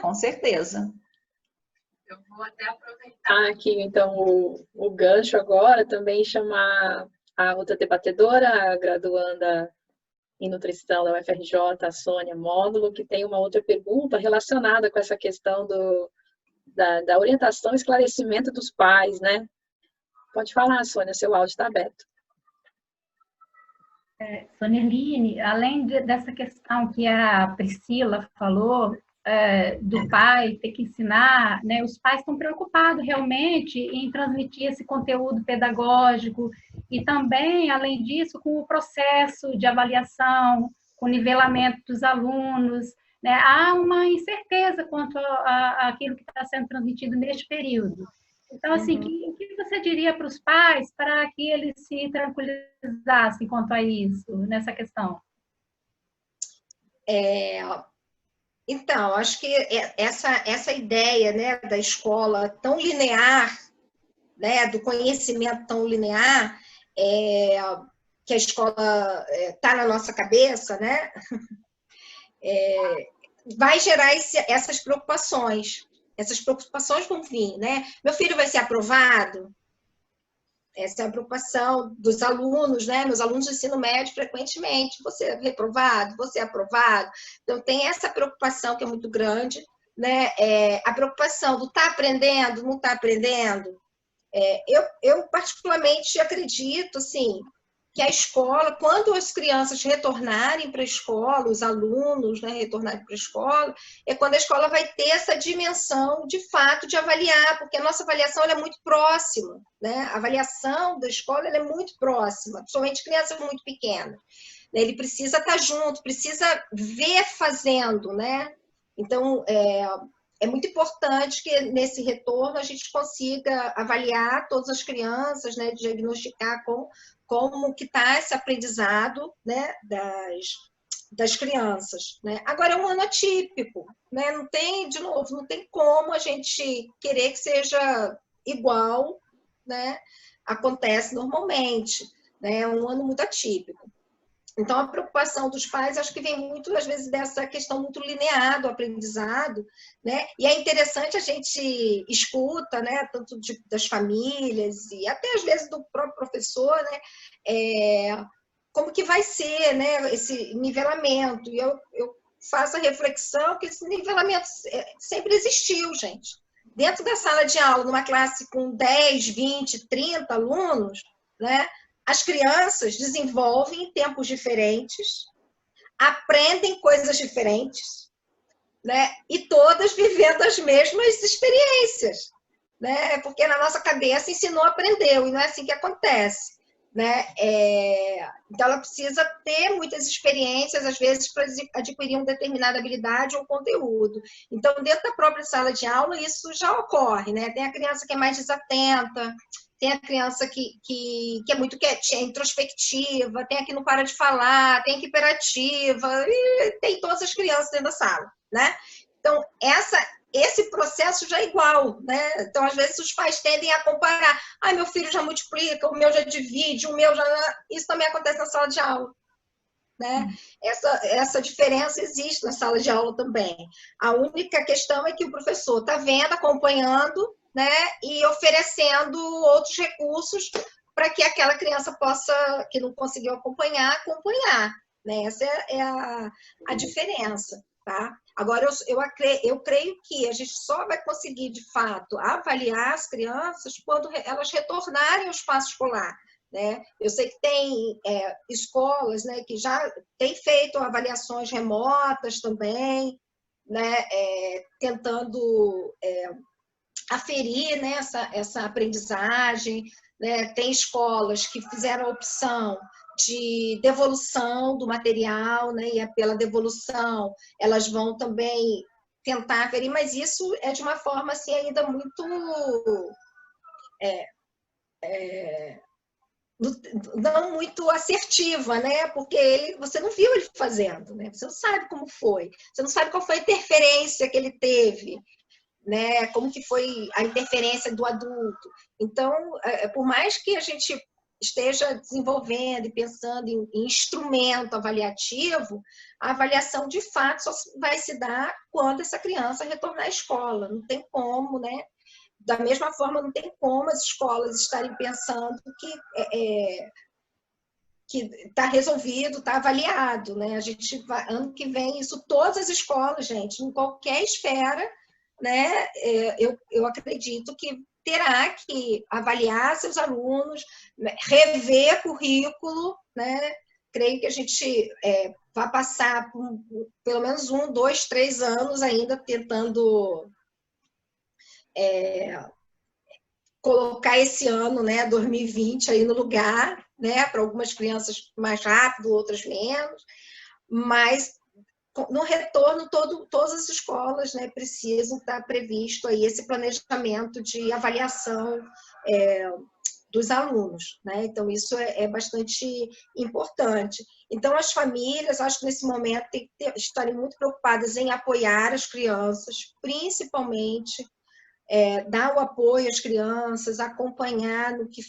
Com certeza. Eu vou até aproveitar aqui, então, o gancho agora, também chamar a outra debatedora, a graduanda em nutrição da UFRJ, a Sônia Módulo, que tem uma outra pergunta relacionada com essa questão da orientação e esclarecimento dos pais, né? Pode falar, Sônia, seu áudio está aberto. Sônia Erline, além dessa questão que a Priscila falou, do pai ter que ensinar, né, os pais estão preocupados realmente em transmitir esse conteúdo pedagógico e também, além disso, com o processo de avaliação, com o nivelamento dos alunos, né, há uma incerteza quanto àquilo que está sendo transmitido neste período. Então, assim, o que você diria para os pais para que eles se tranquilizassem quanto a isso, nessa questão? Então, acho que essa ideia, né, da escola tão linear, né, do conhecimento tão linear, que a escola está na nossa cabeça, né, vai gerar essas preocupações. Essas preocupações vão vir, né? Meu filho vai ser aprovado? Essa é a preocupação dos alunos, né? Meus alunos de ensino médio, frequentemente, você é reprovado, você é aprovado. Então, tem essa preocupação que é muito grande, né? A preocupação do tá aprendendo, não tá aprendendo. Eu particularmente acredito, assim, que a escola, quando as crianças retornarem para a escola, os alunos, né, retornarem para a escola, é quando a escola vai ter essa dimensão, de fato, de avaliar, porque a nossa avaliação ela é muito próxima, né? A avaliação da escola ela é muito próxima, principalmente criança muito pequena. Ele precisa estar junto, precisa ver fazendo, né? Então, é muito importante que nesse retorno a gente consiga avaliar todas as crianças, né, diagnosticar como que está esse aprendizado, né, das crianças, né? Agora é um ano atípico, né? Não tem, de novo, não tem como a gente querer que seja igual, né? Acontece normalmente, né? É um ano muito atípico. Então, a preocupação dos pais, acho que vem muito, às vezes, dessa questão muito linear do aprendizado, né? E é interessante, a gente escuta, né, tanto das famílias e até, às vezes, do próprio professor, né, como que vai ser, né, esse nivelamento. E eu faço a reflexão que esse nivelamento sempre existiu, gente. Dentro da sala de aula, numa classe com 10, 20, 30 alunos, né, as crianças desenvolvem em tempos diferentes, aprendem coisas diferentes, né? E todas vivendo as mesmas experiências, né? Porque na nossa cabeça ensinou, aprendeu, e não é assim que acontece, né? Então, ela precisa ter muitas experiências, às vezes, para adquirir uma determinada habilidade ou conteúdo. Então, dentro da própria sala de aula, isso já ocorre, né? Tem a criança que é mais desatenta, tem a criança que é muito quietinha, introspectiva, tem a que não para de falar, tem a que é hiperativa, e tem todas as crianças dentro da sala, né? Então, esse processo já é igual, né? Então, às vezes, os pais tendem a comparar. Ai, meu filho já multiplica, o meu já divide, o meu já... Isso também acontece na sala de aula, né? Essa diferença existe na sala de aula também. A única questão é que o professor está vendo, acompanhando, né, e oferecendo outros recursos para que aquela criança possa, que não conseguiu acompanhar, né? Essa é a diferença, tá? Agora, eu creio que a gente só vai conseguir, de fato, avaliar as crianças quando elas retornarem ao espaço escolar, né? Eu sei que tem escolas, né, que já têm feito avaliações remotas também, né, tentando aferir, né, essa aprendizagem, né? Tem escolas que fizeram a opção de devolução do material, né? E pela devolução elas vão também tentar aferir, mas isso é de uma forma assim, ainda muito não muito assertiva, né? Porque você não viu ele fazendo, né? Você não sabe como foi, você não sabe qual foi a interferência que ele teve, né? Como que foi a interferência do adulto. Então, por mais que a gente esteja desenvolvendo e pensando em instrumento avaliativo, a avaliação de fato só vai se dar quando essa criança retornar à escola. Não tem como, né? Da mesma forma, não tem como as escolas estarem pensando que está resolvido, está avaliado, né? A gente vai, ano que vem, isso todas as escolas, gente, em qualquer esfera, né? Eu acredito que terá que avaliar seus alunos, rever currículo, né? Creio que a gente vai passar por pelo menos 1, 2, 3 anos ainda tentando colocar esse ano, né, 2020 aí no lugar, né, para algumas crianças mais rápido, outras menos, mas no retorno todas as escolas, né, precisam estar previsto aí esse planejamento de avaliação dos alunos, né? Então isso é bastante importante. Então as famílias, acho que nesse momento tem que estarem muito preocupadas em apoiar as crianças, principalmente dar o apoio às crianças, acompanhar no que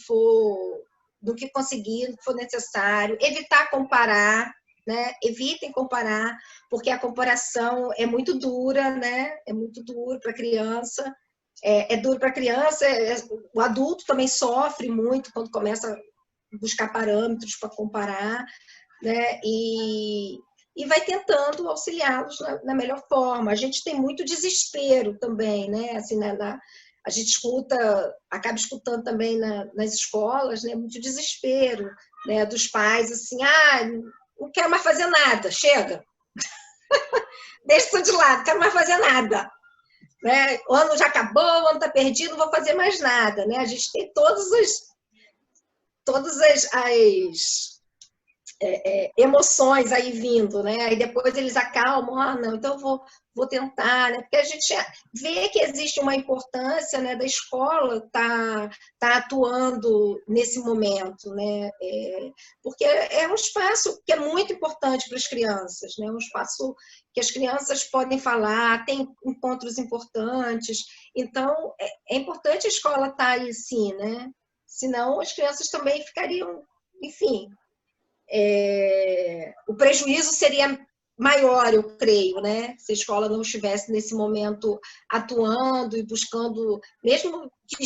conseguir, no que for necessário, evitar comparar, né? Evitem comparar, porque a comparação é muito dura, né? É muito duro para a criança. É duro para a criança, o adulto também sofre muito quando começa a buscar parâmetros para comparar, né? E vai tentando auxiliá-los na melhor forma. A gente tem muito desespero também, né? Assim, a gente acaba escutando também nas escolas, né? Muito desespero, né? Dos pais, assim, não quero mais fazer nada, chega. Deixa isso de lado, não quero mais fazer nada. Né? O ano já acabou, o ano está perdido, não vou fazer mais nada, né? A gente tem todas as emoções aí vindo, né? Aí depois eles acalmam, não, então eu vou tentar, né? Porque a gente vê que existe uma importância, né, da escola tá atuando nesse momento, né? Porque é um espaço que é muito importante para as crianças, né? Um espaço que as crianças podem falar, tem encontros importantes, então é importante a escola estar aí sim, né? Senão as crianças também ficariam, enfim, o prejuízo seria maior, eu creio, né? Se a escola não estivesse nesse momento atuando e buscando, mesmo que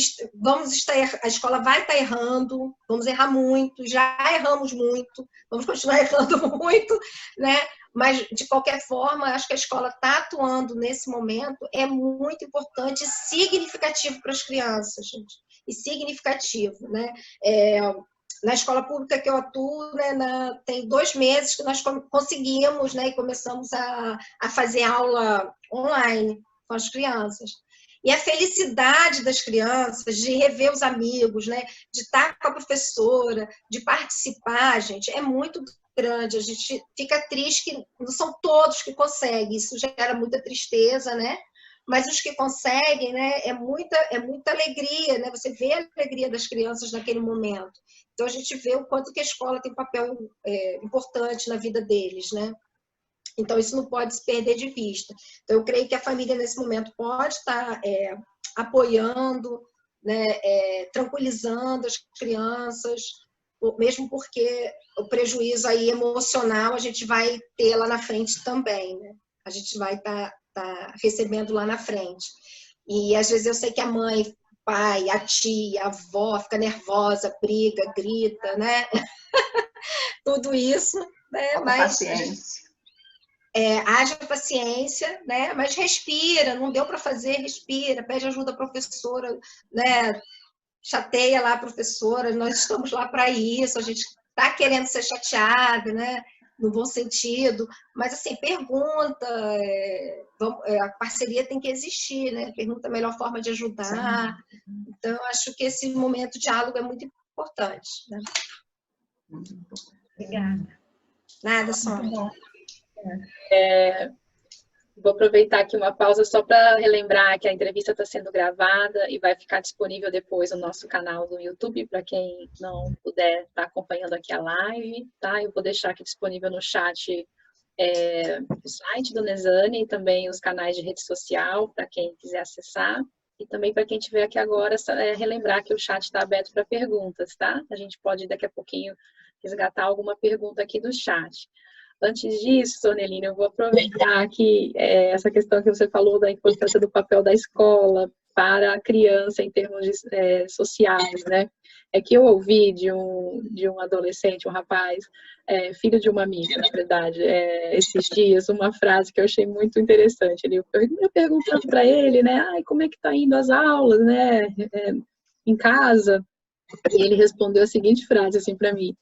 a escola vai estar errando, vamos errar muito, já erramos muito, vamos continuar errando muito, né? Mas, de qualquer forma, acho que a escola está atuando nesse momento, é muito importante e significativo para as crianças, gente. E significativo, né? Na escola pública que eu atuo, né, tem 2 meses que nós conseguimos, né, e começamos a fazer aula online com as crianças. E a felicidade das crianças de rever os amigos, né, de estar com a professora, de participar, gente, é muito grande. A gente fica triste que não são todos que conseguem, isso gera muita tristeza, né? Mas os que conseguem, né, é muita alegria, né? Você vê a alegria das crianças naquele momento. Então, a gente vê o quanto que a escola tem um papel importante na vida deles, né? Então, isso não pode se perder de vista. Então, eu creio que a família, nesse momento, pode estar apoiando, né, tranquilizando as crianças, mesmo porque o prejuízo aí emocional a gente vai ter lá na frente também, né? A gente vai estar recebendo lá na frente. E, às vezes, eu sei que a mãe, o pai, a tia, a avó fica nervosa, briga, grita, né? Tudo isso, né? Mas haja paciência, né? Mas respira, não deu para fazer, respira, pede ajuda à professora, né? Chateia lá a professora, nós estamos lá para isso, a gente está querendo ser chateada, né? No bom sentido, mas assim, pergunta, a parceria tem que existir, né? Pergunta a melhor forma de ajudar. Então, eu acho que esse momento de diálogo é muito importante. Né? Obrigada. Nada, só. Vou aproveitar aqui uma pausa só para relembrar que a entrevista está sendo gravada e vai ficar disponível depois no nosso canal do YouTube, para quem não puder estar acompanhando aqui a live, tá? Eu vou deixar aqui disponível no chat o site do Nesane e também os canais de rede social, para quem quiser acessar. E também para quem estiver aqui agora, relembrar que o chat está aberto para perguntas, tá? A gente pode daqui a pouquinho resgatar alguma pergunta aqui do chat. Antes disso, Soneline, eu vou aproveitar que essa questão que você falou da importância do papel da escola para a criança em termos sociais, né? É que eu ouvi de um adolescente, um rapaz, filho de uma amiga, na verdade, esses dias, uma frase que eu achei muito interessante. Eu perguntando para ele, né? Ai, como é que tá indo as aulas, né? Em casa. E ele respondeu a seguinte frase, assim, para mim.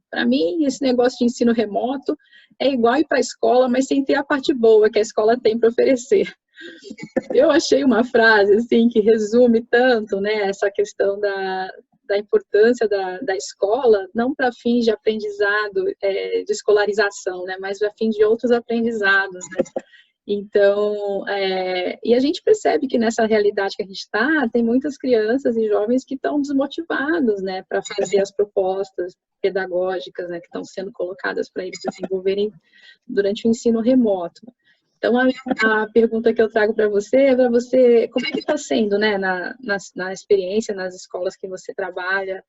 Para mim, esse negócio de ensino remoto é igual ir para a escola, mas sem ter a parte boa que a escola tem para oferecer. Eu achei uma frase, assim, que resume tanto, né, essa questão da importância da escola, não para fins de aprendizado, de escolarização, né, mas para fins de outros aprendizados, né. Então, e a gente percebe que nessa realidade que a gente está, tem muitas crianças e jovens que estão desmotivados, né, para fazer as propostas pedagógicas, né, que estão sendo colocadas para eles desenvolverem durante o ensino remoto. Então, a pergunta que eu trago para você é para você, como é que está sendo, né, na experiência, nas escolas que você trabalha,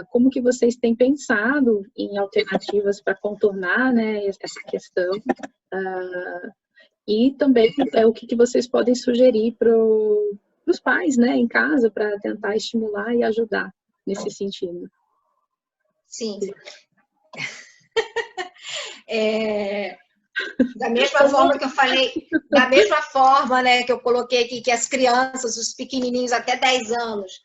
como que vocês têm pensado em alternativas para contornar, né, essa questão, e também o que vocês podem sugerir para os pais, né, em casa, para tentar estimular e ajudar nesse sentido. Sim. Da mesma forma que eu falei, da mesma forma, né, que eu coloquei aqui, que as crianças, os pequenininhos até 10 anos,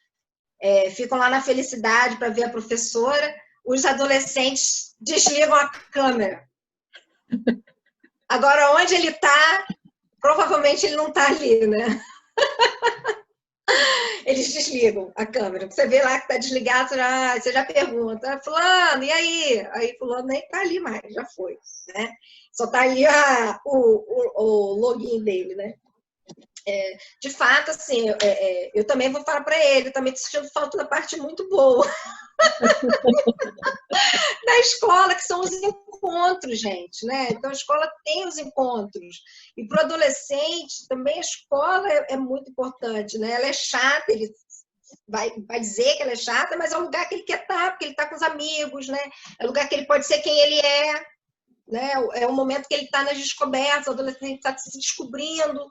ficam lá na felicidade para ver a professora, os adolescentes desligam a câmera. Agora, onde ele está, provavelmente ele não está ali, né? Eles desligam a câmera. Você vê lá que está desligado, você já pergunta, fulano, e aí? Aí fulano nem está ali mais, já foi, né? Só está ali o login dele, né? De fato, assim, eu também vou falar para ele, também estou sentindo falta da parte muito boa da escola, que são os encontros, gente, né? Então, a escola tem os encontros. E para o adolescente, também a escola é muito importante, né? Ela é chata, ele vai dizer que ela é chata, mas é o lugar que ele quer estar, porque ele está com os amigos, né? É o lugar que ele pode ser quem ele é, né? É o momento que ele está nas descobertas, o adolescente está se descobrindo.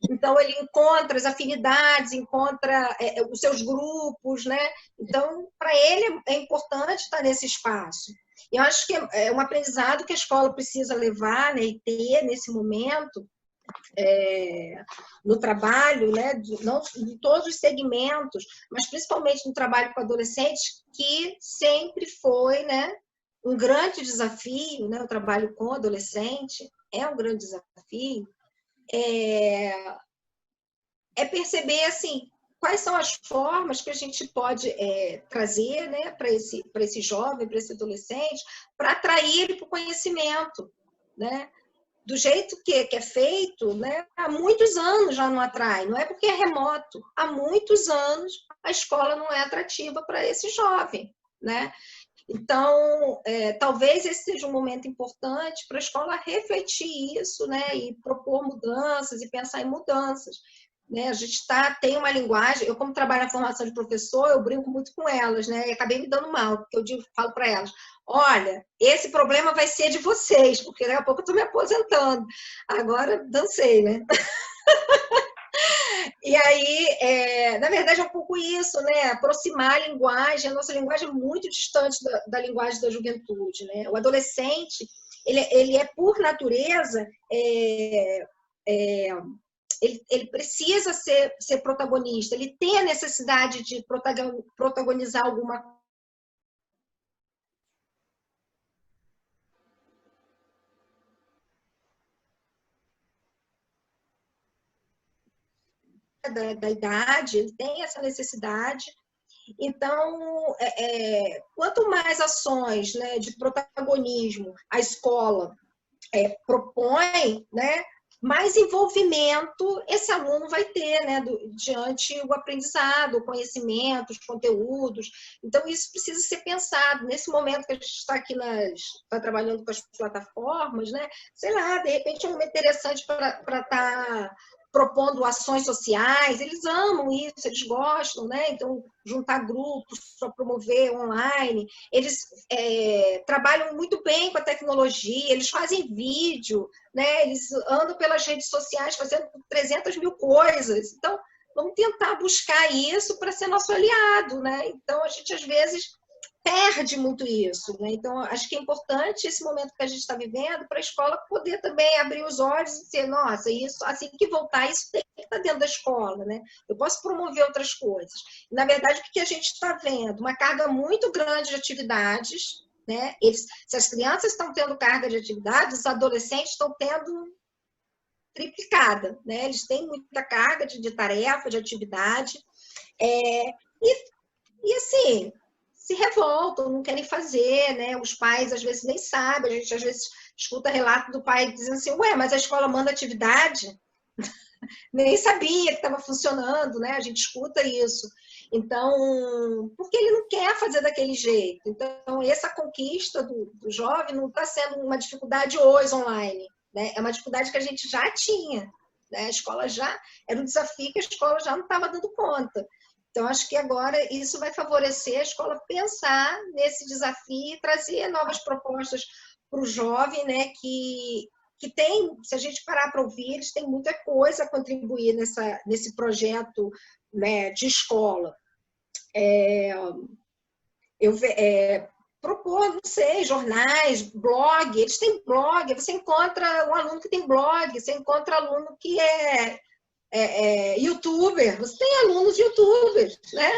Então, ele encontra as afinidades, encontra os seus grupos, né? Então, para ele é importante estar nesse espaço. E eu acho que é um aprendizado que a escola precisa levar, né, e ter nesse momento, no trabalho, né, não de todos os segmentos, mas principalmente no trabalho com adolescentes, que sempre foi, né, um grande desafio, né? O trabalho com adolescente é um grande desafio. Perceber, assim, quais são as formas que a gente pode trazer, né, para esse jovem, para esse adolescente, para atrair ele para o conhecimento, né? Do jeito que é feito, né, há muitos anos já não atrai, não é porque é remoto, há muitos anos a escola não é atrativa para esse jovem, né? Então, talvez esse seja um momento importante para a escola refletir isso, né, e propor mudanças e pensar em mudanças. Né? A gente tem uma linguagem, eu como trabalho na formação de professor, eu brinco muito com elas, né? E acabei me dando mal, porque eu falo para elas, olha, esse problema vai ser de vocês, porque daqui a pouco eu estou me aposentando. Agora, dancei, né? E aí, na verdade, é um pouco isso, né? Aproximar a linguagem, a nossa linguagem é muito distante da linguagem da juventude, né? O adolescente, ele é, por natureza, ele precisa ser protagonista, ele tem a necessidade de protagonizar alguma coisa da idade, ele tem essa necessidade. Então, quanto mais ações, né, de protagonismo a escola propõe, né, mais envolvimento esse aluno vai ter, né, diante o aprendizado, o conhecimento, os conteúdos. Então, isso precisa ser pensado. Nesse momento que a gente está aqui tá trabalhando com as plataformas, né, sei lá, de repente é um momento interessante para estar propondo ações sociais, eles amam isso, eles gostam, né? Então, juntar grupos para promover online, eles trabalham muito bem com a tecnologia, eles fazem vídeo, né? Eles andam pelas redes sociais fazendo 300 mil coisas. Então, vamos tentar buscar isso para ser nosso aliado, né? Então, a gente, às vezes, perde muito isso, né? Então, acho que é importante esse momento que a gente está vivendo para a escola poder também abrir os olhos e dizer, nossa, isso, assim que voltar, isso tem que estar dentro da escola, né? Eu posso promover outras coisas. Na verdade, o que a gente está vendo? Uma carga muito grande de atividades, né? Se as crianças estão tendo carga de atividades, os adolescentes estão tendo triplicada, né? Eles têm muita carga de tarefa, de atividade, e assim, se revoltam, não querem fazer, né? Os pais às vezes nem sabem, a gente às vezes escuta relato do pai dizendo assim, ué, mas a escola manda atividade? Nem sabia que estava funcionando, né? A gente escuta isso. Então, porque ele não quer fazer daquele jeito. Então, essa conquista do jovem não está sendo uma dificuldade hoje online, né? É uma dificuldade que a gente já tinha, né? A escola já era um desafio que a escola já não estava dando conta. Então, acho que agora isso vai favorecer a escola pensar nesse desafio e trazer novas propostas para o jovem, né, que tem, se a gente parar para ouvir, eles têm muita coisa a contribuir nesse projeto, né, de escola. Propor, não sei, jornais, blog, eles têm blog, você encontra um aluno que tem blog, você encontra aluno que é youtuber, você tem alunos youtubers, né?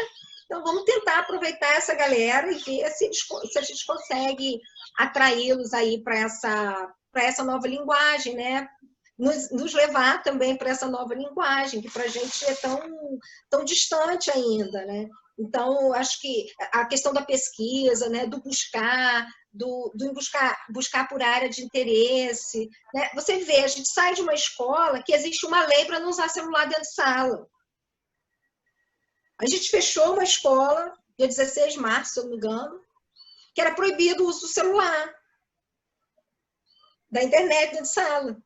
Então, vamos tentar aproveitar essa galera e ver se a gente consegue atraí-los aí para essa nova linguagem, né? Nos levar também para essa nova linguagem, que para a gente é tão distante ainda, né? Então, acho que a questão da pesquisa, né, do buscar por área de interesse, né? Você vê, a gente sai de uma escola que existe uma lei para não usar celular dentro de sala. A gente fechou uma escola, dia 16 de março, se eu não me engano, que era proibido o uso do celular, da internet dentro de sala.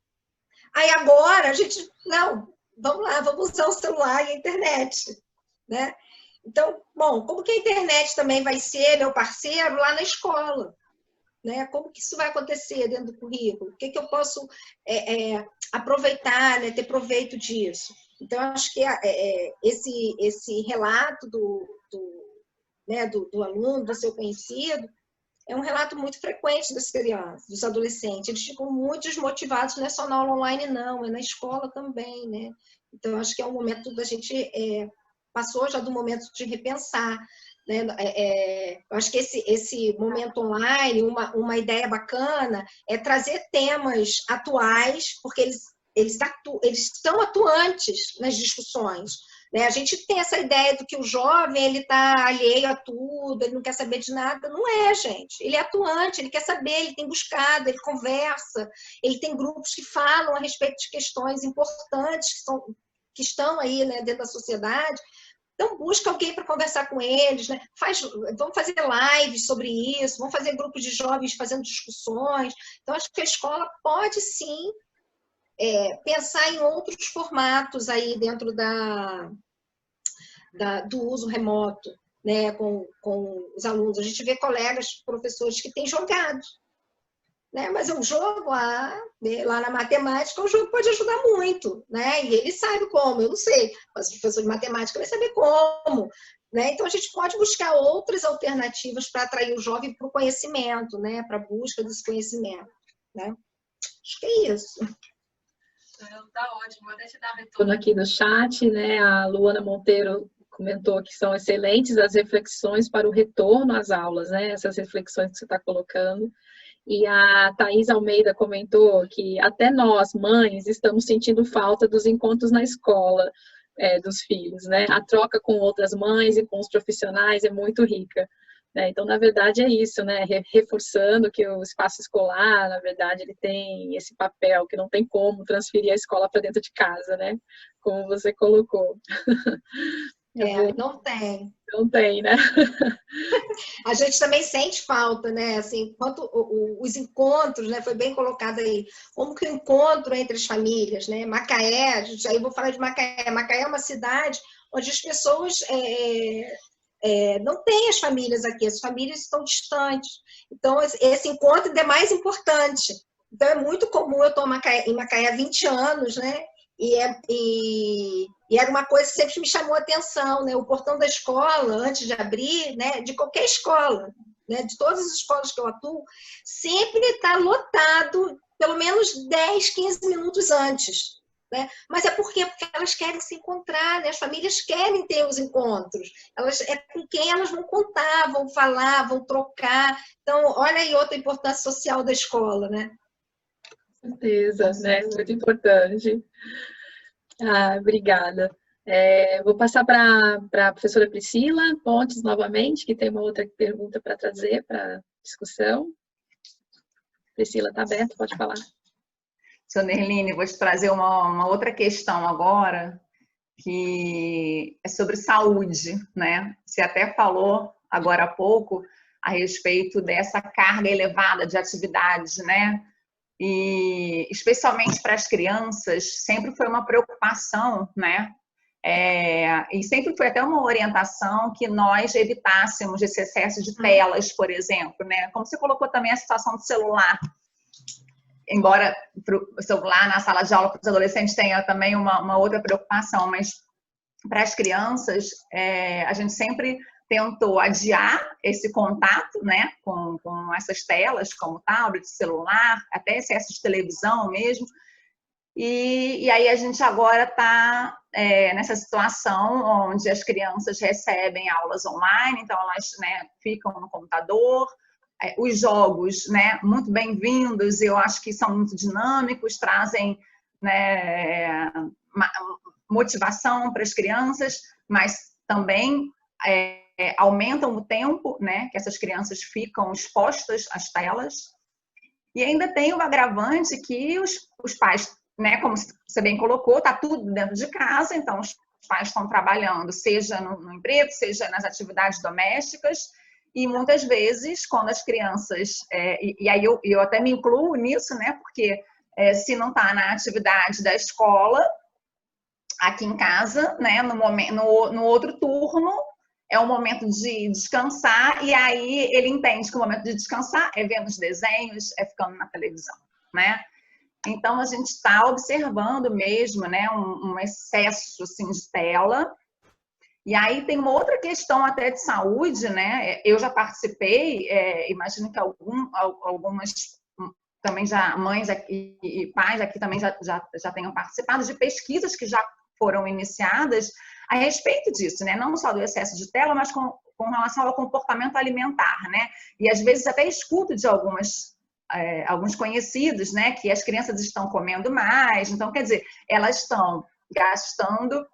Aí agora a gente, não, vamos lá, vamos usar o celular e a internet, né? Então, bom, como que a internet também vai ser meu parceiro lá na escola? Né? Como que isso vai acontecer dentro do currículo? O que eu posso aproveitar, né? Ter proveito disso? Então, acho que esse relato do aluno, do seu conhecido, é um relato muito frequente das crianças, dos adolescentes. Eles ficam muito desmotivados, não é só na aula online, não, é na escola também, né? Então, acho que é um momento da gente... passou já do momento de repensar, né? Eu acho que esse momento online, uma ideia bacana é trazer temas atuais, porque eles estão atuantes nas discussões, né? A gente tem essa ideia do que o jovem ele está alheio a tudo, ele não quer saber de nada. Não é, gente. Ele é atuante, ele quer saber, ele tem buscado, ele conversa, ele tem grupos que falam a respeito de questões importantes que estão aí, né, dentro da sociedade. Então, busca alguém para conversar com eles, né? Vamos fazer lives sobre isso, vamos fazer grupos de jovens fazendo discussões. Então, acho que a escola pode, sim, pensar em outros formatos aí dentro do uso remoto, né? Com os alunos. A gente vê colegas, professores que têm jogado, né? Mas um jogo lá na matemática, o jogo pode ajudar muito, né? E ele sabe como, eu não sei, mas o professor de matemática vai saber como, né? Então a gente pode buscar outras alternativas para atrair o jovem para o conhecimento, né? Para a busca desse conhecimento, né? Acho que é isso. Tá ótimo, vou deixar dar retorno aqui no chat, né? A Luana Monteiro comentou que são excelentes as reflexões para o retorno às aulas, né? Essas reflexões que você está colocando. E a Thaís Almeida comentou que até nós, mães, estamos sentindo falta dos encontros na escola dos filhos, né? A troca com outras mães e com os profissionais é muito rica, né? Então, na verdade, é isso, né? Reforçando que o espaço escolar, na verdade, ele tem esse papel que não tem como transferir a escola para dentro de casa, né? Como você colocou. Não tem. Não tem, né? A gente também sente falta, né? Assim, quanto os encontros, né? Foi bem colocado aí. Como que o encontro entre as famílias, né? Macaé, aí eu vou falar de Macaé. Macaé é uma cidade onde as pessoas não têm as famílias aqui, as famílias estão distantes. Então, esse encontro ainda é mais importante. Então, é muito comum, eu estou em Macaé há 20 anos, né? E era uma coisa que sempre me chamou a atenção, né? O portão da escola, antes de abrir, né? De qualquer escola, né? De todas as escolas que eu atuo, sempre está lotado, pelo menos 10, 15 minutos antes. Né? Mas é porque elas querem se encontrar, né? As famílias querem ter os encontros, é com quem elas vão contar, vão falar, vão trocar. Então, olha aí outra importância social da escola, né? Com certeza, né? Muito importante. Obrigada. Vou passar para a professora Priscila Pontes novamente, que tem uma outra pergunta para trazer para discussão. Priscila, está aberto, pode falar. Seu Nerline, vou te trazer uma outra questão agora, que é sobre saúde, né? Você até falou agora há pouco a respeito dessa carga elevada de atividades, né? E especialmente para as crianças, sempre foi uma preocupação, né? E sempre foi até uma orientação que nós evitássemos esse excesso de telas, por exemplo, né? Como você colocou também a situação do celular. Embora o celular na sala de aula para os adolescentes tenha também uma outra preocupação, mas para as crianças, a gente sempre tentou adiar esse contato, né, com essas telas, como tablet, celular, até excesso de televisão mesmo. E aí a gente agora está nessa situação onde as crianças recebem aulas online, então elas, né, ficam no computador. Os jogos, né, muito bem-vindos, eu acho que são muito dinâmicos, trazem, né, motivação para as crianças, mas também aumentam o tempo, né, que essas crianças ficam expostas às telas. E ainda tem o agravante que os pais, né, como você bem colocou, está tudo dentro de casa, então os pais estão trabalhando, seja no emprego, seja nas atividades domésticas. E muitas vezes, quando as crianças... e aí eu até me incluo nisso, né? Porque se não está na atividade da escola, aqui em casa, né? No outro turno, é o momento de descansar. E aí ele entende que o momento de descansar é vendo os desenhos, é ficando na televisão, né? Então, a gente está observando mesmo, né? Um excesso, assim, de tela. E aí tem uma outra questão até de saúde, né? Eu já participei, imagino que algumas também já, mães aqui, e pais aqui também já tenham participado de pesquisas que já foram iniciadas a respeito disso, né? Não só do excesso de tela, mas com relação ao comportamento alimentar, né? E às vezes até escuto de alguns conhecidos, né? Que as crianças estão comendo mais, então quer dizer, elas estão gastando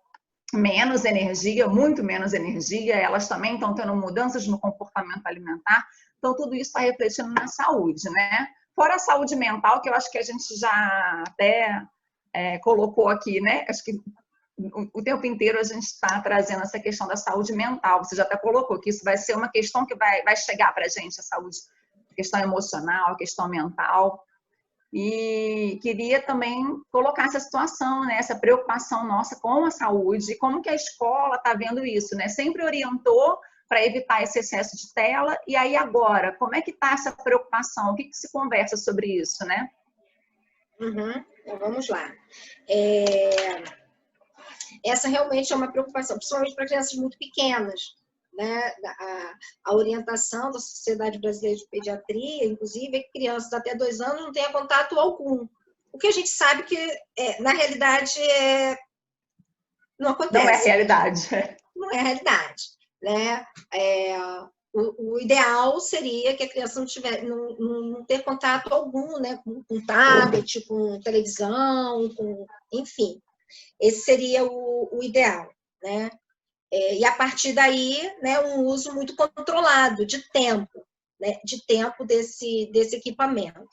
menos energia, muito menos energia, elas também estão tendo mudanças no comportamento alimentar, então tudo isso está refletindo na saúde, né? Fora a saúde mental, que eu acho que a gente já até colocou aqui, né? Acho que o tempo inteiro a gente está trazendo essa questão da saúde mental, você já até colocou que isso vai ser uma questão que vai chegar para a gente, a saúde, a questão emocional, a questão mental. E queria também colocar essa situação, né, essa preocupação nossa com a saúde, como que a escola está vendo isso, né? Sempre orientou para evitar esse excesso de tela, e aí agora, como é que está essa preocupação? O que se conversa sobre isso, né? Uhum. Então, vamos lá. Essa realmente é uma preocupação, principalmente para crianças muito pequenas. Né, a orientação da Sociedade Brasileira de Pediatria, inclusive, é que crianças até 2 anos não tenham contato algum. O que a gente sabe que, na realidade, não acontece. Não é realidade. Não é realidade. Né? O ideal seria que a criança não ter contato algum, né, com tablet, com televisão, enfim. Esse seria o ideal, né? E a partir daí, né, um uso muito controlado de tempo, né, desse equipamento.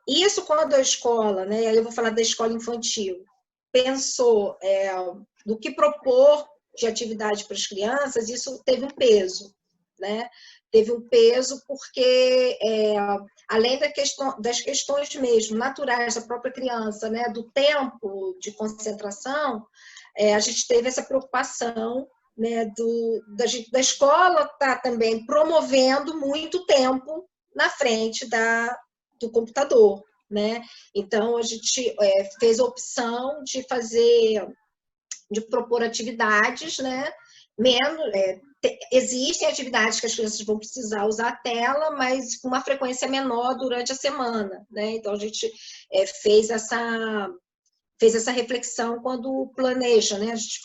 Isso quando a escola, né, eu vou falar da escola infantil, pensou do que propor de atividade para as crianças, isso teve um peso, né? Teve um peso porque, além das questões mesmo naturais da própria criança, né, do tempo de concentração, a gente teve essa preocupação, né, da escola estar também promovendo muito tempo na frente do computador, né? Então, a gente fez a opção de propor atividades, né? Existem atividades que as crianças vão precisar usar a tela, mas com uma frequência menor durante a semana, né? Então, a gente fez essa reflexão quando planeja, né? A gente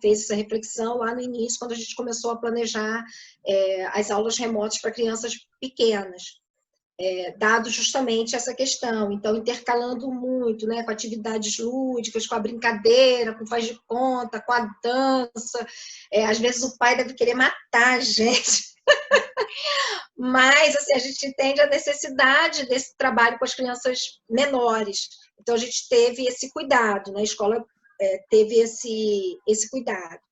fez essa reflexão lá no início, quando a gente começou a planejar as aulas remotas para crianças pequenas. Dado justamente essa questão, então intercalando muito, né, com atividades lúdicas, com a brincadeira, com o faz de conta, com a dança, às vezes o pai deve querer matar a gente, mas assim, a gente entende a necessidade desse trabalho com as crianças menores, então a gente teve esse cuidado, né? A escola teve esse cuidado.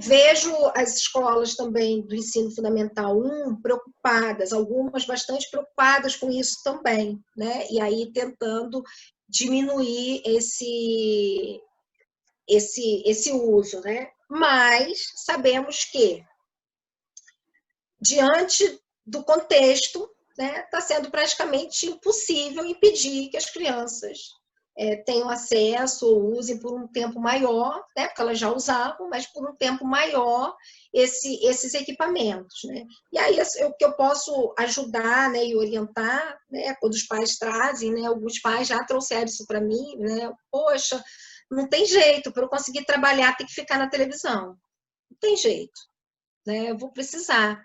Vejo as escolas também do ensino fundamental 1 preocupadas, algumas bastante preocupadas com isso também, né? E aí tentando diminuir esse uso, né? Mas sabemos que, diante do contexto, né, está sendo praticamente impossível impedir que as crianças tenham acesso ou usem por um tempo maior, né, porque elas já usavam, mas por um tempo maior esses equipamentos, né? E aí o que eu posso ajudar, né, e orientar, né, quando os pais trazem, né, alguns pais já trouxeram isso para mim, né, poxa, não tem jeito, para eu conseguir trabalhar tem que ficar na televisão, não tem jeito, né, eu vou precisar.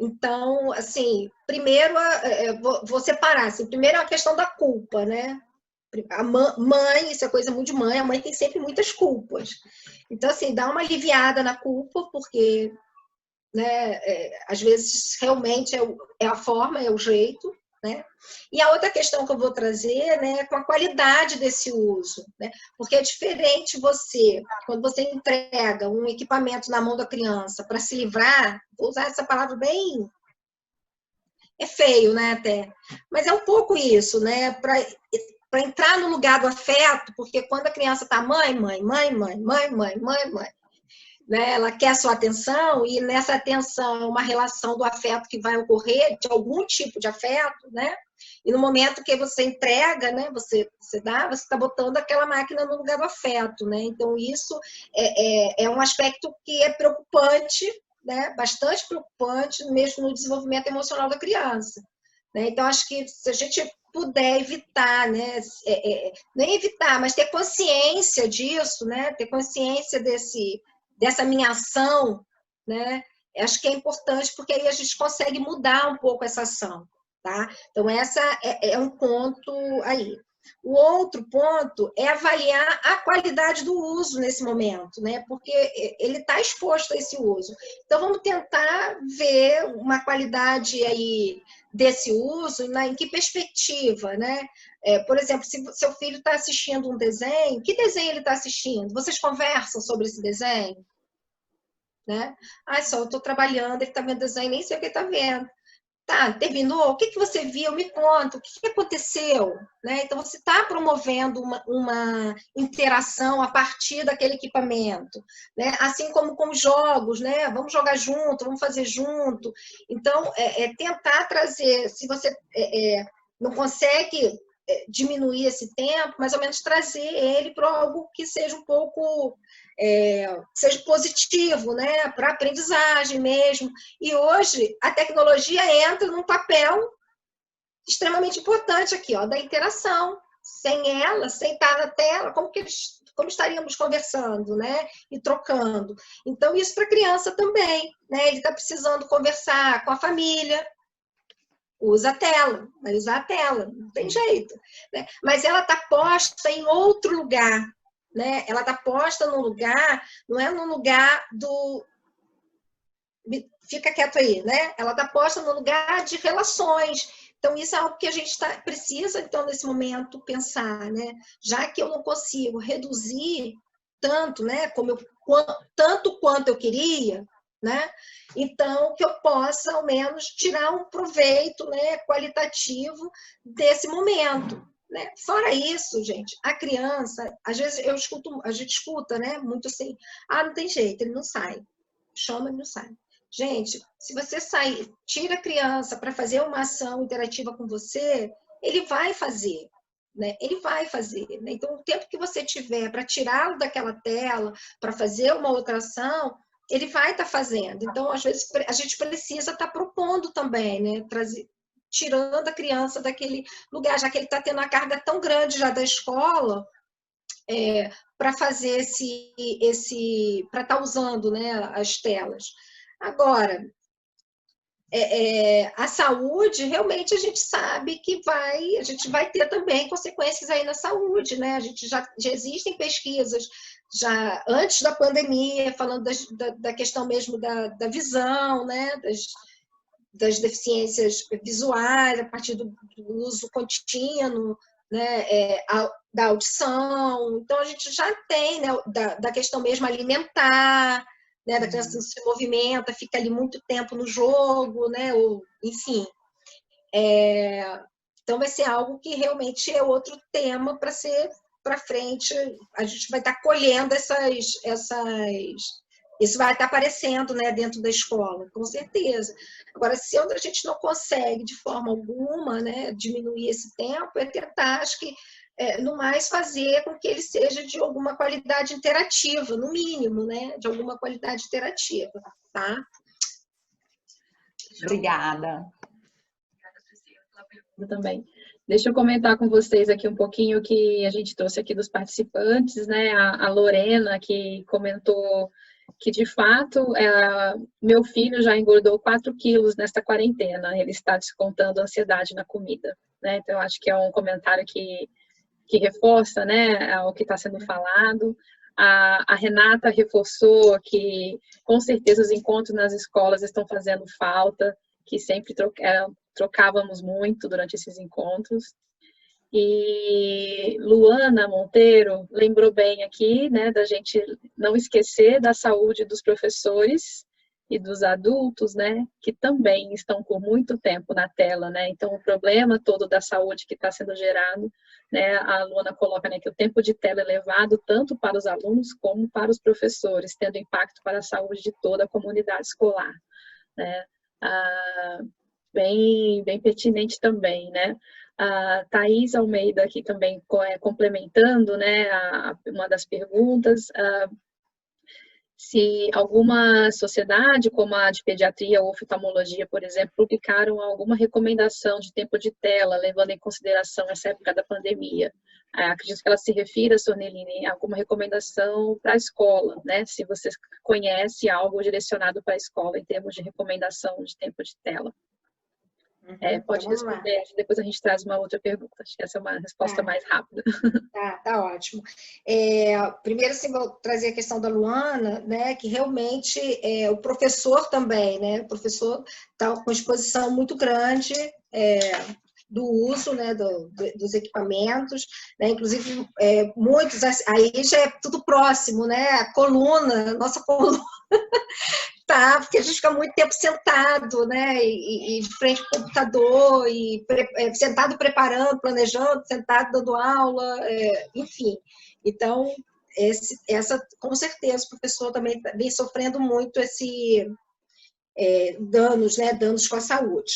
Então, assim, primeiro, vou separar, assim, primeiro é a questão da culpa, né? A mãe, isso é coisa muito de mãe, a mãe tem sempre muitas culpas. Então, assim, dá uma aliviada na culpa, porque, né, às vezes realmente é a forma, é o jeito, né? E a outra questão que eu vou trazer, né, é com a qualidade desse uso, né? Porque é diferente quando você entrega um equipamento na mão da criança para se livrar, vou usar essa palavra bem... É feio, né, até. Mas é um pouco isso, né? Para entrar no lugar do afeto, porque quando a criança está mãe, né? Ela quer a sua atenção, e nessa atenção, uma relação do afeto que vai ocorrer, de algum tipo de afeto, né? E no momento que você entrega, né? Você está botando aquela máquina no lugar do afeto, né? Então, isso é um aspecto que é preocupante, né? Bastante preocupante, mesmo no desenvolvimento emocional da criança, né? Então, acho que se a gente puder evitar, né? Nem evitar, mas ter consciência disso, né? Ter consciência dessa minha ação, né? Acho que é importante, porque aí a gente consegue mudar um pouco essa ação, tá? Então, essa é um ponto aí. O outro ponto é avaliar a qualidade do uso nesse momento, né? Porque ele está exposto a esse uso. Então, vamos tentar ver uma qualidade aí desse uso, em que perspectiva, né? Por exemplo, se seu filho está assistindo um desenho, que desenho ele está assistindo? Vocês conversam sobre esse desenho? Né? Só eu estou trabalhando, ele está vendo desenho, nem sei o que ele está vendo. Tá, terminou? O que você viu? Me conta, o que aconteceu? Né? Então, você está promovendo uma interação a partir daquele equipamento. Né? Assim como com jogos, né? Vamos jogar junto, vamos fazer junto. Então, tentar trazer, se você não consegue diminuir esse tempo, mais ou menos trazer ele para algo que seja um pouco... seja positivo, né, para a aprendizagem mesmo. E hoje a tecnologia entra num papel extremamente importante aqui, ó, da interação. Sem ela, sem estar na tela, como estaríamos conversando, né, e trocando. Então, isso para a criança também, né, ele está precisando conversar com a família, usa a tela, vai usar a tela, não tem jeito. Né? Mas ela está posta em outro lugar, né? Ela está posta num lugar, não é no lugar do... Fica quieto aí, né? Ela está posta no lugar de relações. Então, isso é algo que a gente precisa, então, nesse momento, pensar, né? Já que eu não consigo reduzir tanto, né, tanto quanto eu queria, né? Então, que eu possa, ao menos, tirar um proveito, né, qualitativo desse momento. Né? Fora isso, gente, a criança, às vezes a gente escuta, né, muito assim, não tem jeito, ele não sai. Chama, ele não sai. Gente, se você sair, tira a criança para fazer uma ação interativa com você, ele vai fazer. Né? Ele vai fazer. Né? Então, o tempo que você tiver para tirá-lo daquela tela, para fazer uma outra ação, ele vai estar fazendo. Então, às vezes, a gente precisa estar propondo também, né? Tirando a criança daquele lugar, já que ele está tendo uma carga tão grande já da escola, para fazer para estar usando, né, as telas. Agora, a saúde, realmente a gente sabe que a gente vai ter também consequências aí na saúde, né? A gente já existem pesquisas já antes da pandemia, falando da questão mesmo da visão, né? Das deficiências visuais, a partir do uso contínuo, né? Da audição. Então, a gente já tem, né? da questão mesmo alimentar, né? Da criança não se movimenta, fica ali muito tempo no jogo, né? Ou, enfim. Então, vai ser algo que realmente é outro tema para ser para frente. A gente vai estar colhendo isso vai estar aparecendo, né, dentro da escola, com certeza. Agora, se a gente não consegue, de forma alguma, né, diminuir esse tempo, é tentar, acho que, no mais, fazer com que ele seja de alguma qualidade interativa, no mínimo, né, de alguma qualidade interativa, tá? Obrigada. Também. Deixa eu comentar com vocês aqui um pouquinho que a gente trouxe aqui dos participantes, né? A Lorena, que comentou que, de fato, meu filho já engordou 4 quilos nesta quarentena, ele está descontando a ansiedade na comida, né? Então, eu acho que é um comentário que reforça, né, o que está sendo falado. A Renata reforçou que, com certeza, os encontros nas escolas estão fazendo falta, que sempre trocávamos muito durante esses encontros. E Luana Monteiro lembrou bem aqui, né, da gente não esquecer da saúde dos professores e dos adultos, né, que também estão por muito tempo na tela, né, então o problema todo da saúde que está sendo gerado, né, a Luana coloca, né, que o tempo de tela é elevado tanto para os alunos como para os professores, tendo impacto para a saúde de toda a comunidade escolar, né, bem pertinente também, né. A Thaís Almeida aqui também complementando, né, uma das perguntas, se alguma sociedade, como a de pediatria ou oftalmologia, por exemplo, publicaram alguma recomendação de tempo de tela, levando em consideração essa época da pandemia. Acredito que ela se refira, Sorneline, a alguma recomendação para a escola, né? Se você conhece algo direcionado para a escola em termos de recomendação de tempo de tela. Pode responder, depois a gente traz uma outra pergunta. Acho que essa é uma resposta mais rápida. Tá ótimo. Primeiro, assim, vou trazer a questão da Luana, né, que realmente o professor também, né, o professor está com exposição muito grande do uso, né, dos equipamentos, né, inclusive muitos, aí já é tudo próximo, né, a coluna, nossa coluna, tá, porque a gente fica muito tempo sentado, né, e de frente ao computador, e sentado preparando, planejando, sentado dando aula, enfim. Então, com certeza, o professor também vem sofrendo muito danos, né, danos com a saúde.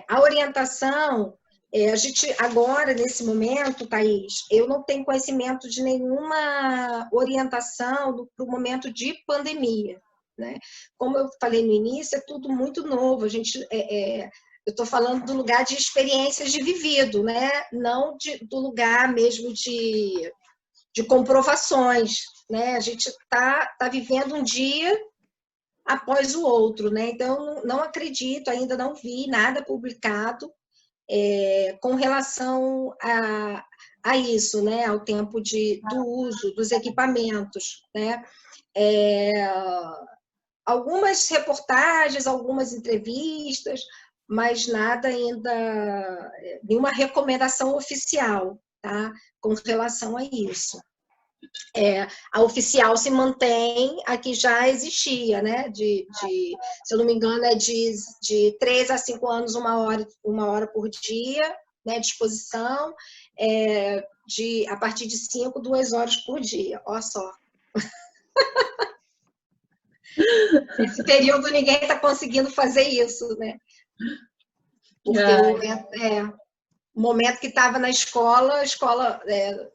A orientação, a gente agora, nesse momento, Thaís, eu não tenho conhecimento de nenhuma orientação para o momento de pandemia, né? Como eu falei no início, é tudo muito novo, eu estou falando do lugar de experiências de vivido, né? Não do lugar mesmo de comprovações, né? A gente está vivendo um dia após o outro, né? Então, não acredito, ainda não vi nada publicado com relação a isso, né? Ao tempo do uso dos equipamentos, né? Algumas reportagens, algumas entrevistas, mas nada ainda, nenhuma recomendação oficial, tá? Com relação a isso. A oficial se mantém a que já existia, né? Se eu não me engano, é de 3 a 5 anos, uma hora por dia, né? De exposição, a partir de 5, 2 horas por dia. Olha só. Nesse período, ninguém está conseguindo fazer isso, né? Porque o momento que estava na escola, a escola,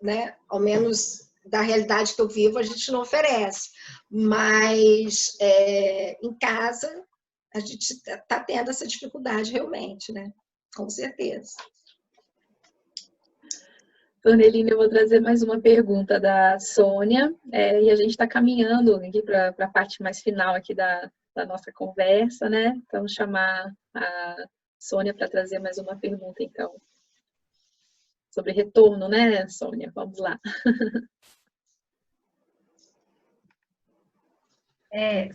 né? Ao menos da realidade que eu vivo, a gente não oferece. Mas em casa, a gente está tendo essa dificuldade realmente, né? Com certeza. Dona Eline, eu vou trazer mais uma pergunta da Sônia, e a gente está caminhando aqui para a parte mais final aqui da nossa conversa, né? Então, vou chamar a Sônia para trazer mais uma pergunta, então. Sobre retorno, né, Sônia? Vamos lá.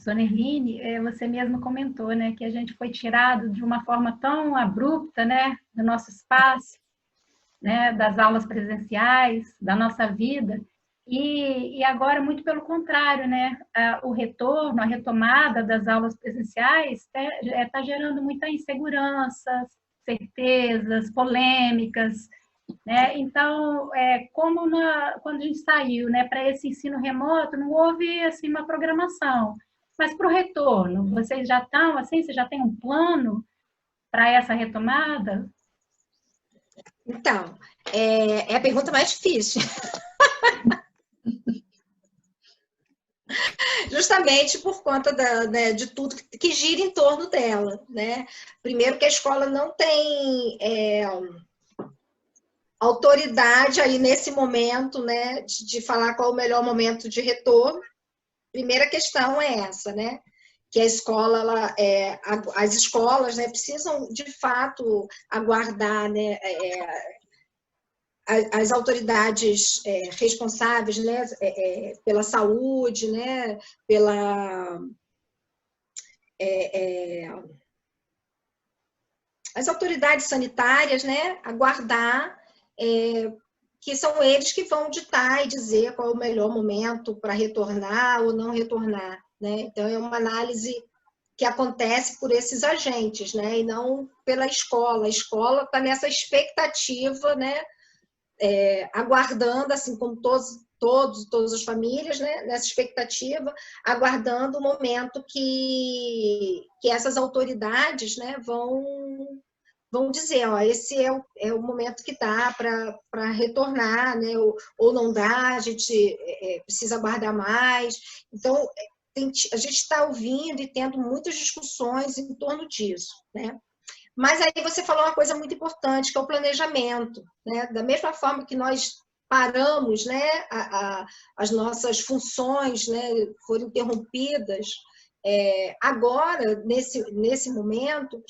Sônia Eline, você mesma comentou, né, que a gente foi tirado de uma forma tão abrupta, né, do nosso espaço, né, das aulas presenciais, da nossa vida, e agora, muito pelo contrário, né, o retorno, a retomada das aulas presenciais está gerando muita insegurança, certezas, polêmicas, né? Então, quando a gente saiu, né, para esse ensino remoto, não houve assim, uma programação. Mas para o retorno, vocês já estão, assim, você já tem um plano para essa retomada? Então, é a pergunta mais difícil. Justamente por conta de tudo que gira em torno dela, né? Primeiro que a escola não tem autoridade aí nesse momento, né, de falar qual é o melhor momento de retorno. Primeira questão é essa, né? Que a escola, as escolas, né, precisam de fato aguardar, né, as autoridades responsáveis, né, pela saúde, né, as autoridades sanitárias, né, aguardar que são eles que vão ditar e dizer qual é o melhor momento para retornar ou não retornar, né? Então, é uma análise que acontece por esses agentes, né, e não pela escola. A escola está nessa expectativa, né, aguardando, assim como todas as famílias, né, nessa expectativa, aguardando o momento que essas autoridades, né, vão dizer, ó, esse é o momento que dá para retornar, né, ou não dá, a gente precisa aguardar mais. Então, a gente está ouvindo e tendo muitas discussões em torno disso, né? Mas aí você falou uma coisa muito importante, que é o planejamento, né? Da mesma forma que nós paramos, né, as nossas funções, né, foram interrompidas, agora, nesse momento,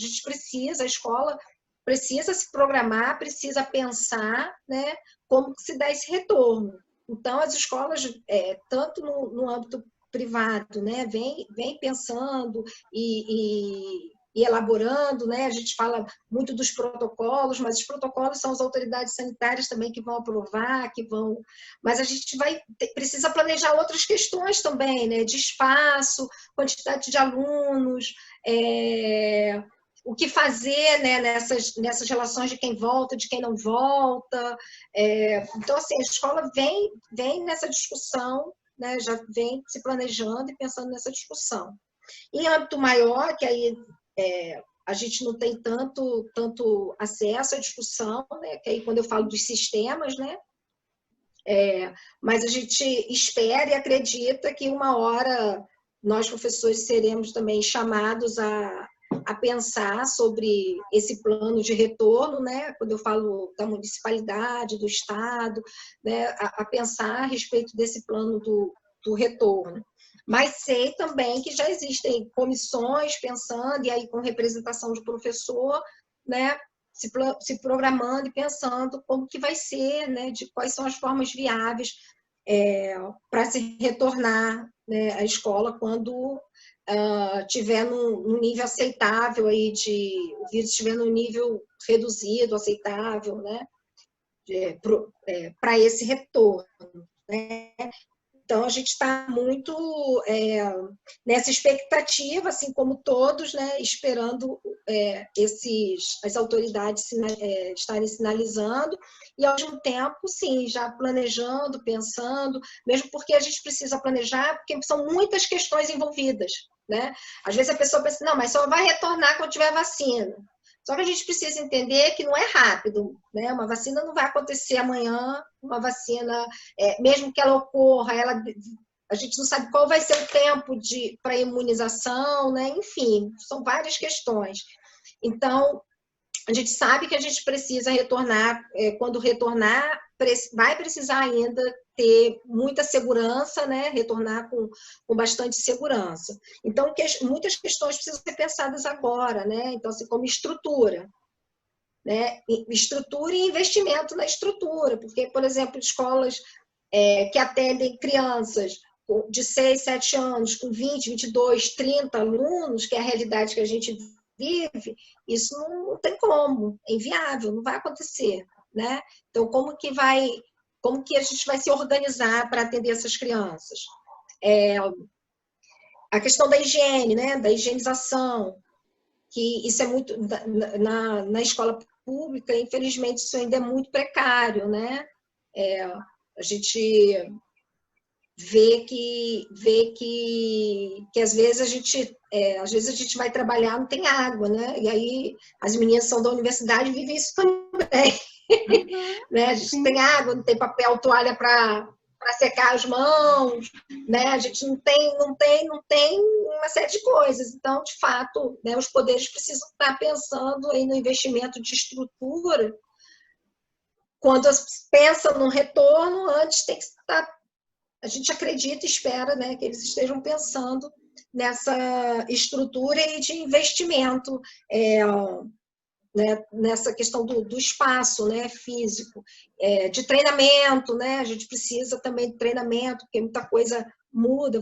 a escola precisa se programar, precisa pensar, né, como se dá esse retorno. Então, as escolas, tanto no âmbito privado, né, vem pensando e elaborando, né? A gente fala muito dos protocolos, mas os protocolos são as autoridades sanitárias também que vão aprovar, mas a gente precisa planejar outras questões também, né? De espaço, quantidade de alunos, o que fazer, né, nessas relações de quem volta, de quem não volta. Então, assim, a escola vem nessa discussão, né? Já vem se planejando e pensando nessa discussão. Em âmbito maior, que aí a gente não tem tanto acesso à discussão, né? Que aí quando eu falo dos sistemas, né? Mas a gente espera e acredita que uma hora nós, professores, seremos também chamados a pensar sobre esse plano de retorno, né? Quando eu falo da municipalidade, do Estado, né? A pensar a respeito desse plano do retorno. Mas sei também que já existem comissões pensando, e aí com representação de professor, né, se programando e pensando como que vai ser, né, de quais são as formas viáveis para se retornar, né, à escola quando tiver num nível aceitável, o vírus estiver num nível reduzido, aceitável, né, para esse retorno. né? Então, a gente está muito nessa expectativa, assim como todos, né, esperando as autoridades estarem sinalizando e, ao mesmo tempo, sim, já planejando, pensando, mesmo porque a gente precisa planejar, porque são muitas questões envolvidas, né? Às vezes a pessoa pensa, não, mas só vai retornar quando tiver vacina. Só que a gente precisa entender que não é rápido, né? Uma vacina não vai acontecer amanhã, uma vacina, mesmo que ela ocorra, a gente não sabe qual vai ser o tempo para imunização, né? Enfim, são várias questões. Então, a gente sabe que a gente precisa retornar, quando retornar, vai precisar ainda ter muita segurança, né? Retornar com bastante segurança. Então, muitas questões precisam ser pensadas agora, né? Então, assim, como estrutura, né? Estrutura e investimento na estrutura, porque, por exemplo, escolas que atendem crianças de 6, 7 anos, com 20, 22, 30 alunos, que é a realidade que a gente vive, isso não tem como, é inviável, não vai acontecer, né? Então, como que a gente vai se organizar para atender essas crianças? A questão da higiene, né? Da higienização, que isso é muito, na escola pública, infelizmente, isso ainda é muito precário, né? A gente vê que às vezes a gente vai trabalhar, não tem água, né? E aí as meninas são da universidade, vivem isso também. Né? A gente tem água, não tem papel, toalha para secar as mãos, né? A gente não tem uma série de coisas. Então, de fato, né, os poderes precisam estar pensando aí no investimento de estrutura. Quando pensam no retorno, antes tem que estar. A gente acredita e espera, né, que eles estejam pensando nessa estrutura e de investimento, né, nessa questão do espaço, né, físico, de treinamento, né? A gente precisa também de treinamento, porque muita coisa muda,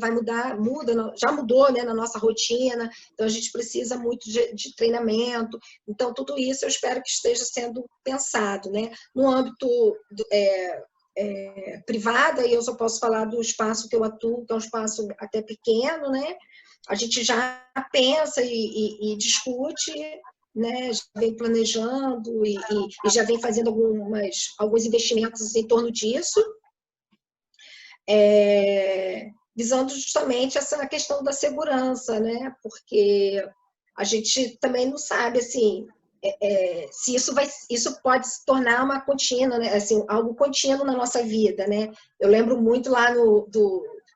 já mudou, né, na nossa rotina, então a gente precisa muito de treinamento. Então, tudo isso eu espero que esteja sendo pensado, né? No âmbito privada, e eu só posso falar do espaço que eu atuo, que é um espaço até pequeno, né? A gente já pensa e discute, né? Já vem planejando e já vem fazendo alguns investimentos em torno disso, visando justamente essa questão da segurança, né? Porque a gente também não sabe, assim, se isso pode se tornar uma contínua, né? Assim, algo contínuo na nossa vida, né? Eu lembro muito lá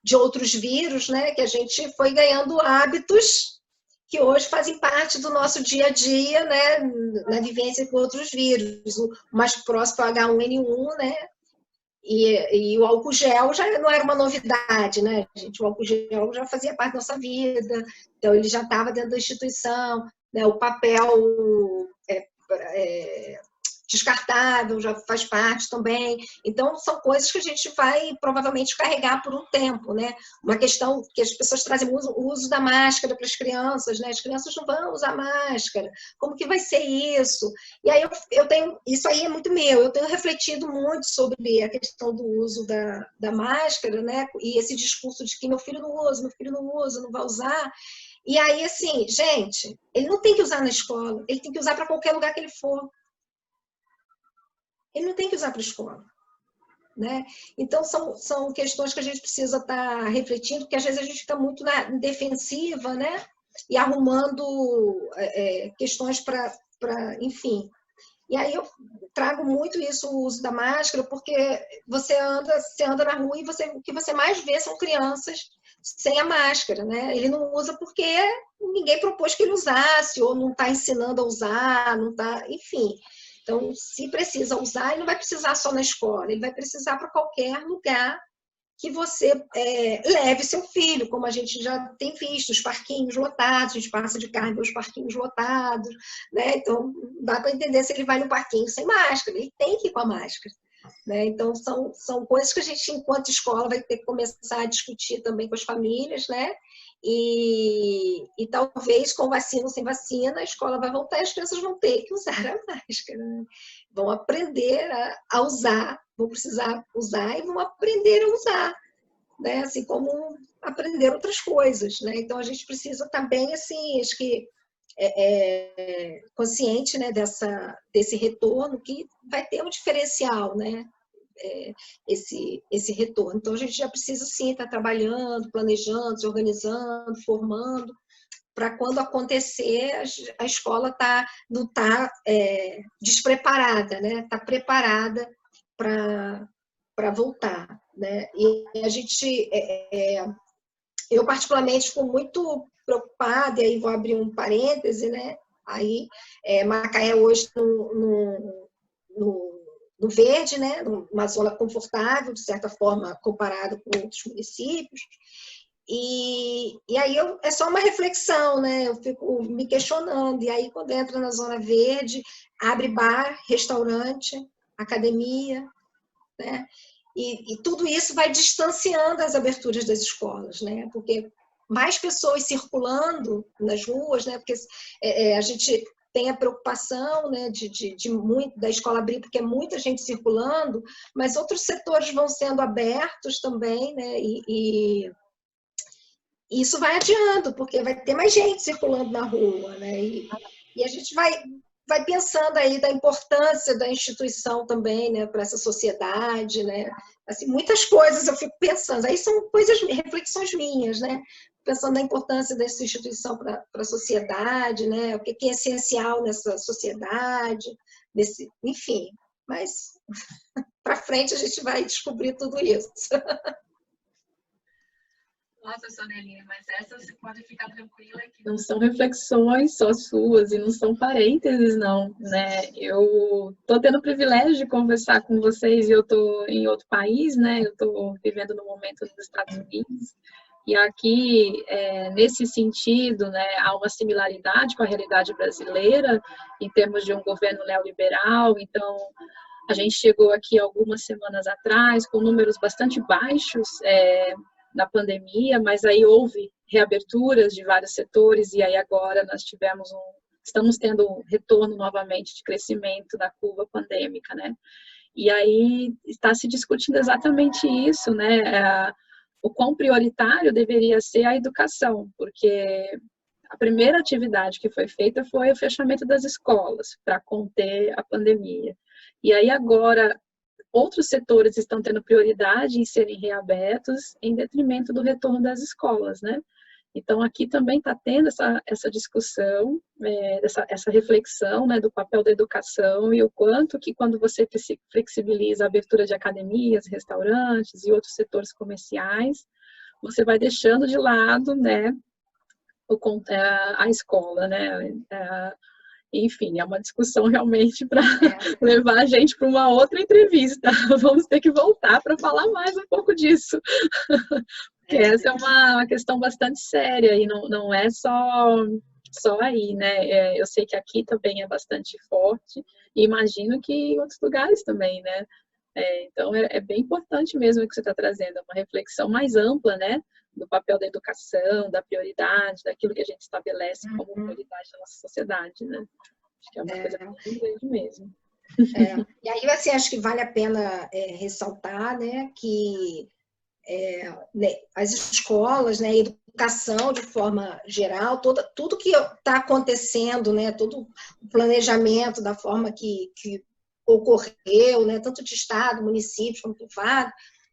de outros vírus, né? Que a gente foi ganhando hábitos que hoje fazem parte do nosso dia a dia, né? Na vivência com outros vírus. O mais próximo é o H1N1, né? E o álcool gel já não era uma novidade, né, gente? O álcool gel já fazia parte da nossa vida, então ele já estava dentro da instituição, né? O papel descartável já faz parte também. Então, são coisas que a gente vai provavelmente carregar por um tempo, né? Uma questão que as pessoas trazem o uso da máscara para as crianças, né? As crianças não vão usar máscara. Como que vai ser isso? E aí eu tenho, isso aí é muito meu, eu tenho refletido muito sobre a questão do uso da máscara, né? E esse discurso de que meu filho não usa, não vai usar. E aí, assim, gente, ele não tem que usar na escola, ele tem que usar para qualquer lugar que ele for. Ele não tem que usar para a escola, né? Então, são questões que a gente precisa estar refletindo, porque às vezes a gente fica muito na defensiva, né? E arrumando questões para, enfim. E aí eu trago muito isso, o uso da máscara, porque você anda na rua e o que você mais vê são crianças sem a máscara, né? Ele não usa porque ninguém propôs que ele usasse, ou não está ensinando a usar, não está, enfim. Então, se precisa usar, ele não vai precisar só na escola, ele vai precisar para qualquer lugar que você leve seu filho, como a gente já tem visto, os parquinhos lotados, a gente passa de carro e vê os parquinhos lotados, né? Então, dá para entender se ele vai no parquinho sem máscara, ele tem que ir com a máscara. Né? Então, são coisas que a gente, enquanto escola, vai ter que começar a discutir também com as famílias, né? E talvez com vacina ou sem vacina, a escola vai voltar e as crianças vão ter que usar a máscara, né? Vão aprender a usar, vão precisar usar e vão aprender a usar, né? Assim como aprender outras coisas, né? Então a gente precisa também, assim, acho que consciente, né, desse retorno que vai ter um diferencial, né? Esse retorno. Então a gente já precisa sim estar trabalhando, planejando, se organizando, formando, para quando acontecer a escola não está despreparada, né? Está preparada para voltar, né? E a gente, eu particularmente fico muito preocupada, e aí vou abrir um parêntese, né? Aí Macaé hoje no verde, né? Numa zona confortável, de certa forma, comparado com outros municípios. E aí é só uma reflexão, né? Eu fico me questionando. E aí, quando entra na zona verde, abre bar, restaurante, academia, né? E tudo isso vai distanciando as aberturas das escolas, né? Porque mais pessoas circulando nas ruas, né? Porque a gente tem a preocupação, né, da escola abrir, porque é muita gente circulando, mas outros setores vão sendo abertos também, né? E isso vai adiando, porque vai ter mais gente circulando na rua, né? E a gente vai pensando aí da importância da instituição também, né, para essa sociedade, né? Assim, muitas coisas eu fico pensando, aí são reflexões minhas, né? Pensando na importância dessa instituição para a sociedade, né? O que é essencial nessa sociedade, enfim. Mas para frente a gente vai descobrir tudo isso. Nossa, Soneline, mas essas pode ficar tranquila que não são reflexões só suas e não são parênteses, não, né? Eu tô tendo o privilégio de conversar com vocês e eu tô em outro país, né? Eu tô vivendo no momento nos Estados Unidos e aqui, nesse sentido, né, há uma similaridade com a realidade brasileira em termos de um governo neoliberal. Então, a gente chegou aqui algumas semanas atrás com números bastante baixos na pandemia, mas aí houve reaberturas de vários setores e aí agora nós estamos tendo um retorno novamente de crescimento da curva pandêmica, né? E aí está se discutindo exatamente isso, né? O quão prioritário deveria ser a educação, porque a primeira atividade que foi feita foi o fechamento das escolas para conter a pandemia. E aí agora outros setores estão tendo prioridade em serem reabertos em detrimento do retorno das escolas, né? Então, aqui também está tendo essa discussão, essa reflexão, né, do papel da educação e o quanto que quando você flexibiliza a abertura de academias, restaurantes e outros setores comerciais, você vai deixando de lado, né, a escola, né? Enfim, é uma discussão realmente para levar a gente para uma outra entrevista. Vamos ter que voltar para falar mais um pouco disso. Porque essa é uma questão bastante séria e não é só aí, né? Eu sei que aqui também é bastante forte e imagino que em outros lugares também, né? Então, é bem importante mesmo o que você está trazendo, uma reflexão mais ampla, né? Do papel da educação, da prioridade, daquilo que a gente estabelece como prioridade da nossa sociedade, né? Acho que é uma coisa muito grande mesmo. E aí, assim, acho que vale a pena ressaltar, né, que as escolas, né, a educação de forma geral, tudo que está acontecendo, né, todo o planejamento da forma que ocorreu, né, tanto de Estado, municípios como privado,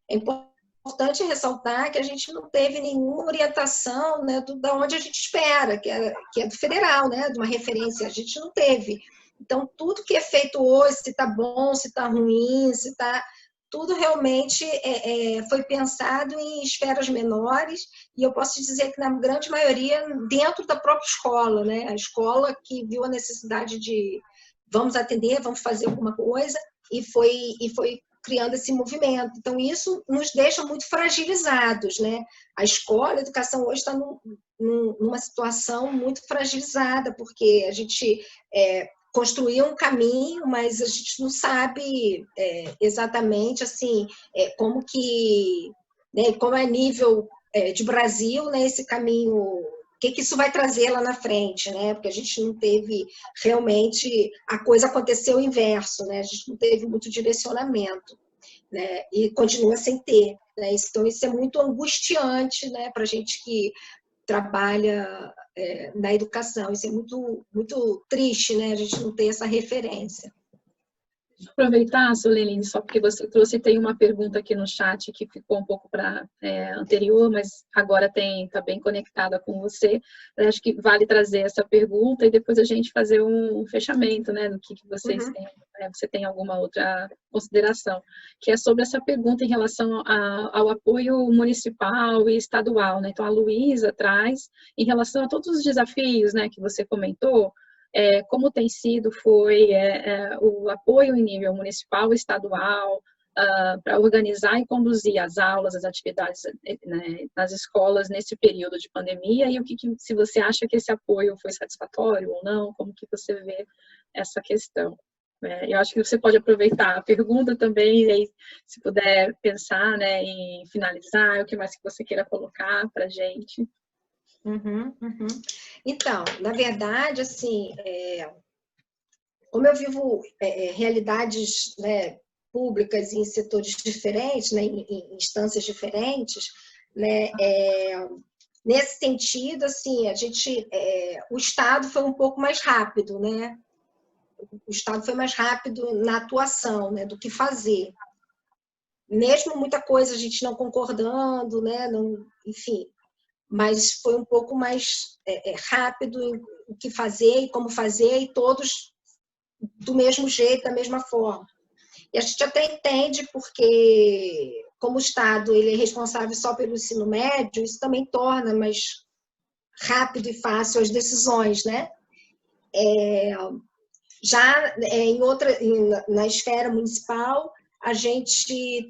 é importante ressaltar que a gente não teve nenhuma orientação, né, da onde a gente espera, que é do federal, né, de uma referência, a gente não teve. Então, tudo que é feito hoje, se está bom, se está ruim, se está... Tudo realmente foi pensado em esferas menores, e eu posso dizer que, na grande maioria, dentro da própria escola, né, a escola que viu a necessidade de vamos atender, vamos fazer alguma coisa, e foi criando esse movimento. Então, isso nos deixa muito fragilizados, né? A escola, a educação hoje está numa situação muito fragilizada, porque a gente construiu um caminho, mas a gente não sabe exatamente assim, como que, né, como é nível de Brasil, né, esse caminho, o que isso vai trazer lá na frente, né? Porque a gente não teve realmente, a coisa aconteceu o inverso, né? A gente não teve muito direcionamento, né? E continua sem ter, né? Então isso é muito angustiante, né, para a gente que trabalha na educação. Isso é muito, muito triste, né? A gente não ter essa referência. Aproveitar, Suleline, só porque você trouxe, tem uma pergunta aqui no chat que ficou um pouco anterior, mas agora está bem conectada com você. Eu acho que vale trazer essa pergunta e depois a gente fazer um fechamento, né, do que vocês têm. Você tem alguma outra consideração? Que é sobre essa pergunta em relação ao apoio municipal e estadual, né? Então, a Luísa traz, em relação a todos os desafios, né, que você comentou, como tem sido, o apoio em nível municipal e estadual para organizar e conduzir as aulas, as atividades, né, nas escolas nesse período de pandemia, e se você acha que esse apoio foi satisfatório ou não, como que você vê essa questão. Eu acho que você pode aproveitar a pergunta também, e aí, se puder pensar, né, em finalizar, o que mais que você queira colocar para a gente. Então, na verdade, assim, como eu vivo realidades, né, públicas em setores diferentes, né, em instâncias diferentes, né, nesse sentido, assim, o Estado foi um pouco mais rápido, né? O Estado foi mais rápido na atuação, né, do que fazer. Mesmo muita coisa a gente não concordando, né, enfim, mas foi um pouco mais rápido em o que fazer e como fazer, e todos do mesmo jeito, da mesma forma. E a gente até entende, porque como o Estado ele é responsável só pelo ensino médio, isso também torna mais rápido e fácil as decisões, né? Já na esfera municipal, a gente...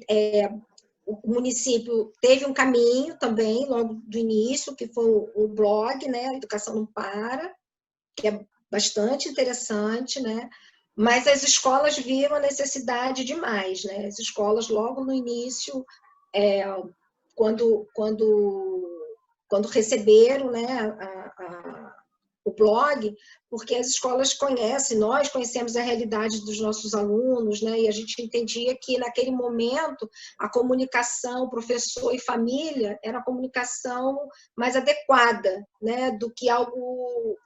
o município teve um caminho também, logo do início, que foi o blog, né? Educação Não Para, que é bastante interessante, né? Mas as escolas viram a necessidade de mais, né? As escolas, logo no início, quando receberam, né, o blog, porque as escolas nós conhecemos a realidade dos nossos alunos, né? E a gente entendia que, naquele momento, a comunicação professor e família era a comunicação mais adequada, né? Do que algo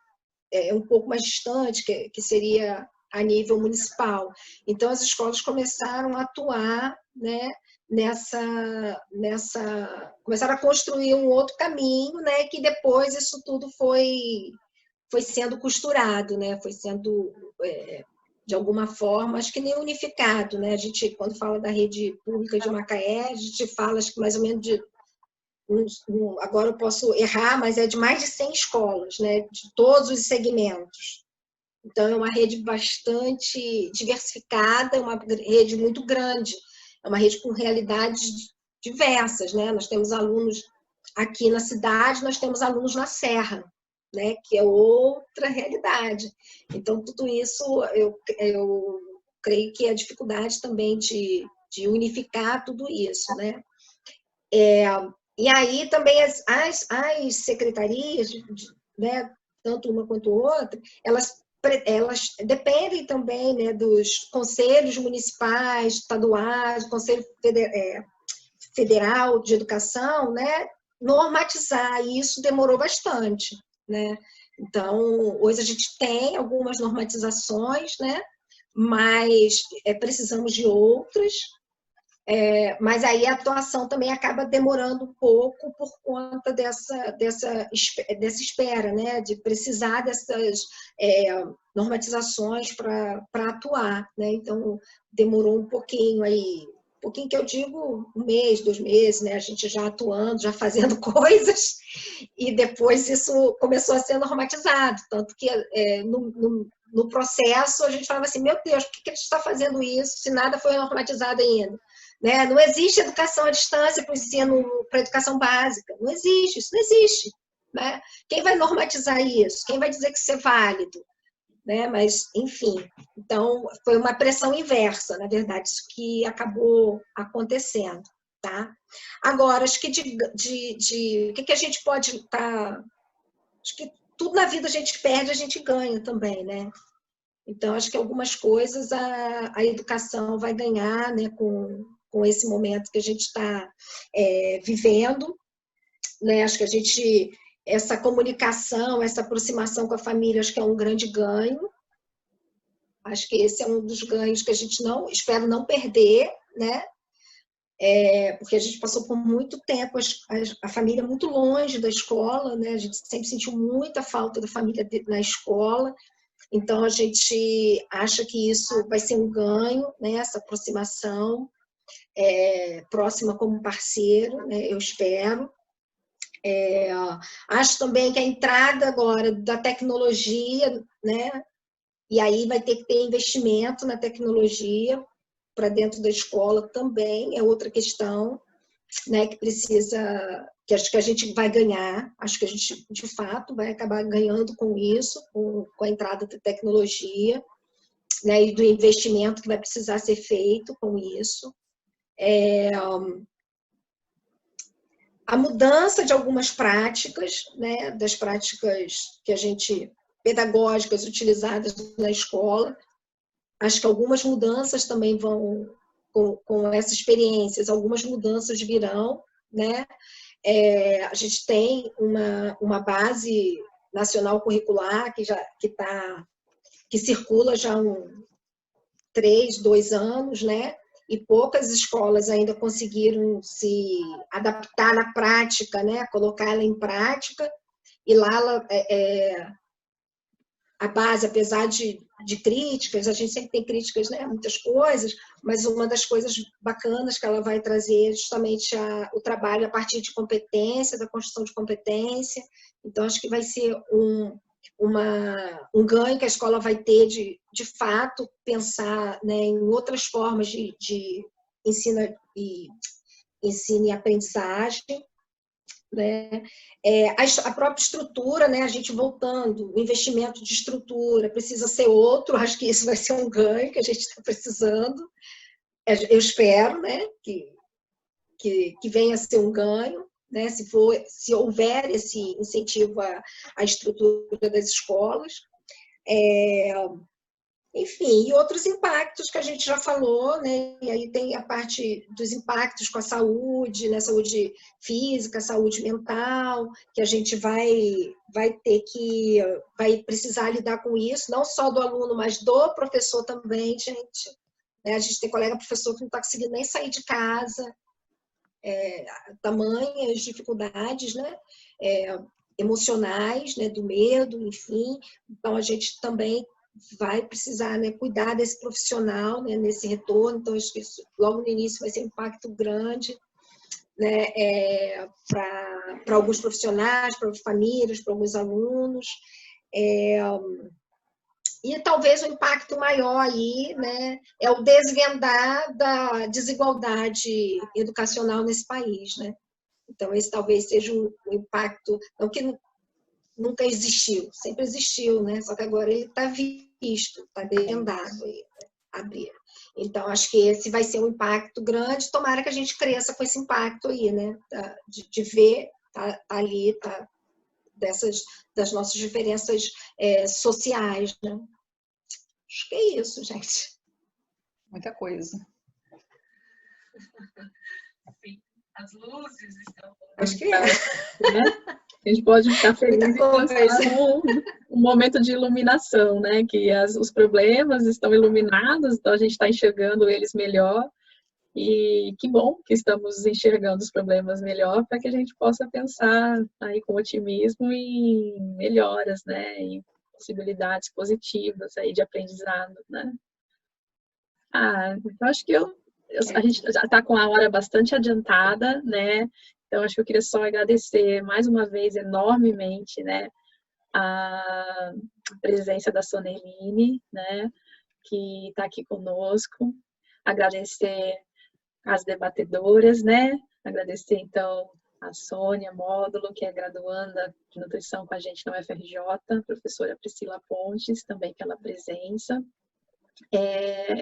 um pouco mais distante, que seria a nível municipal. Então, as escolas começaram a atuar, né, começaram a construir um outro caminho, né, que depois isso tudo foi sendo costurado, né, foi sendo, de alguma forma, acho que nem unificado, né? A gente, quando fala da rede pública de Macaé, a gente fala, acho que mais ou menos de... agora eu posso errar, mas é de mais de 100 escolas, né, de todos os segmentos. Então, é uma rede bastante diversificada, uma rede muito grande, é uma rede com realidades diversas, né? Nós temos alunos aqui na cidade, nós temos alunos na Serra, né? Que é outra realidade. Então, tudo isso, eu creio que é a dificuldade também de unificar tudo isso, né? E aí, também, as secretarias, né? Tanto uma quanto outra, elas dependem também, né, dos conselhos municipais, estaduais, do Conselho Federal de Educação, né, normatizar, e isso demorou bastante, né? Então, hoje a gente tem algumas normatizações, né, mas precisamos de outras, mas aí a atuação também acaba demorando um pouco por conta dessa espera, né? De precisar dessas normatizações para atuar, né? Então, demorou um pouquinho aí, um pouquinho que eu digo 1 mês, 2 meses, né? A gente já atuando, já fazendo coisas, e depois isso começou a ser normatizado, tanto que no processo a gente falava assim, meu Deus, por que a gente está fazendo isso se nada foi normatizado ainda? Né? Não existe educação à distância para o ensino, para a educação básica. Não existe, isso não existe. Né? Quem vai normatizar isso? Quem vai dizer que isso é válido? Né? Mas, enfim, então foi uma pressão inversa, na verdade, isso que acabou acontecendo. tá? Agora, acho que o que a gente pode estar... Acho que tudo na vida a gente perde, a gente ganha também, né? Então, acho que algumas coisas a educação vai ganhar, né, com esse momento que a gente está vivendo, né? Acho que essa comunicação, essa aproximação com a família, acho que é um grande ganho. Acho que esse é um dos ganhos que a gente espero não perder, né? Porque a gente passou por muito tempo a família muito longe da escola, né? A gente sempre sentiu muita falta da família na escola. Então, a gente acha que isso vai ser um ganho, né? Essa aproximação próxima como parceiro, né? Eu espero. Acho também que a entrada agora da tecnologia, né? E aí vai ter que ter investimento na tecnologia para dentro da escola também, é outra questão, né? Que acho que a gente vai ganhar, acho que a gente, de fato, vai acabar ganhando com isso, com a entrada da tecnologia, né? E do investimento que vai precisar ser feito com isso. A mudança de algumas práticas, né, das práticas pedagógicas utilizadas na escola. Acho que algumas mudanças também vão, com essas experiências, algumas mudanças virão, né? A gente tem uma base nacional curricular que circula já há 2 anos, né? E poucas escolas ainda conseguiram se adaptar na prática, né? Colocá-la em prática. E lá a base, apesar de críticas, a gente sempre tem críticas, né? Muitas coisas, mas uma das coisas bacanas que ela vai trazer é justamente o trabalho a partir de competência, da construção de competência. Então, acho que vai ser um ganho que a escola vai ter de fato, pensar, né, em outras formas de ensino e aprendizagem, né? A própria estrutura, né? A gente voltando, o investimento de estrutura precisa ser outro, acho que isso vai ser um ganho que a gente está precisando, eu espero, né? Que venha a ser um ganho, né? Se houver esse incentivo à estrutura das escolas. Enfim, e outros impactos que a gente já falou, né? E aí tem a parte dos impactos com a saúde, né? Saúde física, saúde mental, que a gente vai precisar lidar com isso, não só do aluno, mas do professor também, gente. A gente tem colega professor que não está conseguindo nem sair de casa, tamanhas dificuldades, né? Emocionais, né? Do medo, enfim. Então, a gente também vai precisar, né, cuidar desse profissional, né, nesse retorno. Então, acho que isso, logo no início vai ser um impacto grande, né, para alguns profissionais, para famílias, para alguns alunos. E talvez o impacto maior aí, né, é o desvendar da desigualdade educacional nesse país, né? Então, esse talvez seja um impacto, não que nunca existiu, sempre existiu, né? Só que agora ele está visto, está desvendado, abrir. Então, acho que esse vai ser um impacto grande, tomara que a gente cresça com esse impacto aí, né? De ver, tá ali, tá, das nossas diferenças sociais, né? Acho que é isso, gente. Muita coisa. As luzes estão... Acho que é. A gente pode ficar feliz em pensar um momento de iluminação, né? Que os problemas estão iluminados, então a gente está enxergando eles melhor. E que bom que estamos enxergando os problemas melhor para que a gente possa pensar aí com otimismo em melhoras, né? Em possibilidades positivas aí de aprendizado, né? Eu acho que a gente já está com a hora bastante adiantada, né? Então, acho que eu queria só agradecer mais uma vez enormemente, né, a presença da Soneline, né, que está aqui conosco. Agradecer as debatedoras, né? Agradecer, então, a Sônia Módulo, que é graduanda de nutrição com a gente na UFRJ, a professora Priscila Pontes, também pela presença.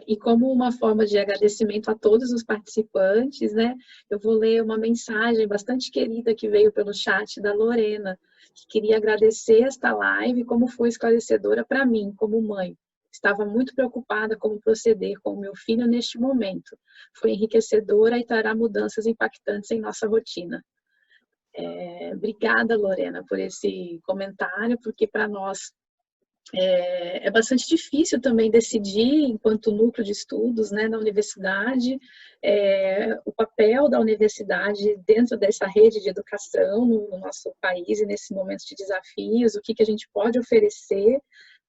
E como uma forma de agradecimento a todos os participantes, né, eu vou ler uma mensagem bastante querida que veio pelo chat da Lorena, que queria agradecer esta live, como foi esclarecedora para mim, como mãe. Estava muito preocupada como proceder com o meu filho neste momento. Foi enriquecedora e trará mudanças impactantes em nossa rotina. Obrigada, Lorena, por esse comentário, porque para nós é bastante difícil também decidir, enquanto núcleo de estudos, né, na universidade, o papel da universidade dentro dessa rede de educação no nosso país e nesse momento de desafios, o que a gente pode oferecer,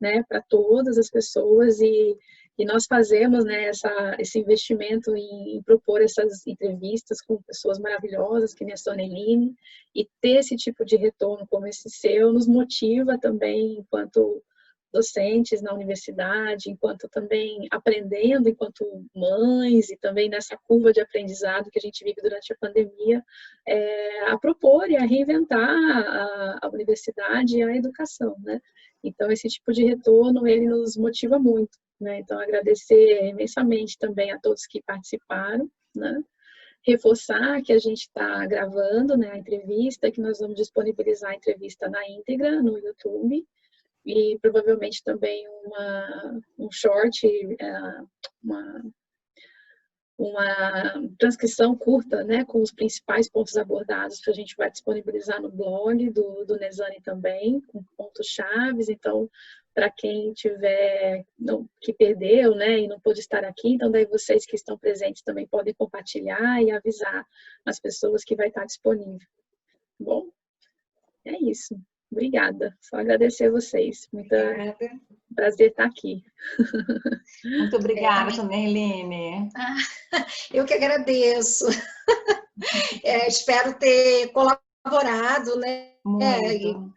né, para todas as pessoas, e nós fazemos, né, esse investimento em propor essas entrevistas com pessoas maravilhosas, que nem a Soneline, e ter esse tipo de retorno como esse seu nos motiva também, enquanto docentes na universidade, enquanto também aprendendo, enquanto mães, e também nessa curva de aprendizado que a gente vive durante a pandemia, a propor e a reinventar a universidade e a educação, né? Então, esse tipo de retorno, ele nos motiva muito, né? Então, agradecer imensamente também a todos que participaram, né? Reforçar que a gente está gravando, né, a entrevista, que nós vamos disponibilizar a entrevista na íntegra no YouTube, e provavelmente também um short, uma transcrição curta, né, com os principais pontos abordados, que a gente vai disponibilizar no blog do Nezane também, com pontos chaves. Então, para quem tiver, que perdeu, né, e não pôde estar aqui, então daí vocês que estão presentes também podem compartilhar e avisar as pessoas que vai estar disponível. Bom, é isso. Obrigada. Só agradecer a vocês. Muito prazer estar aqui. Muito obrigada, Soneline. Eu que agradeço. Espero ter colaborado, né? Muito.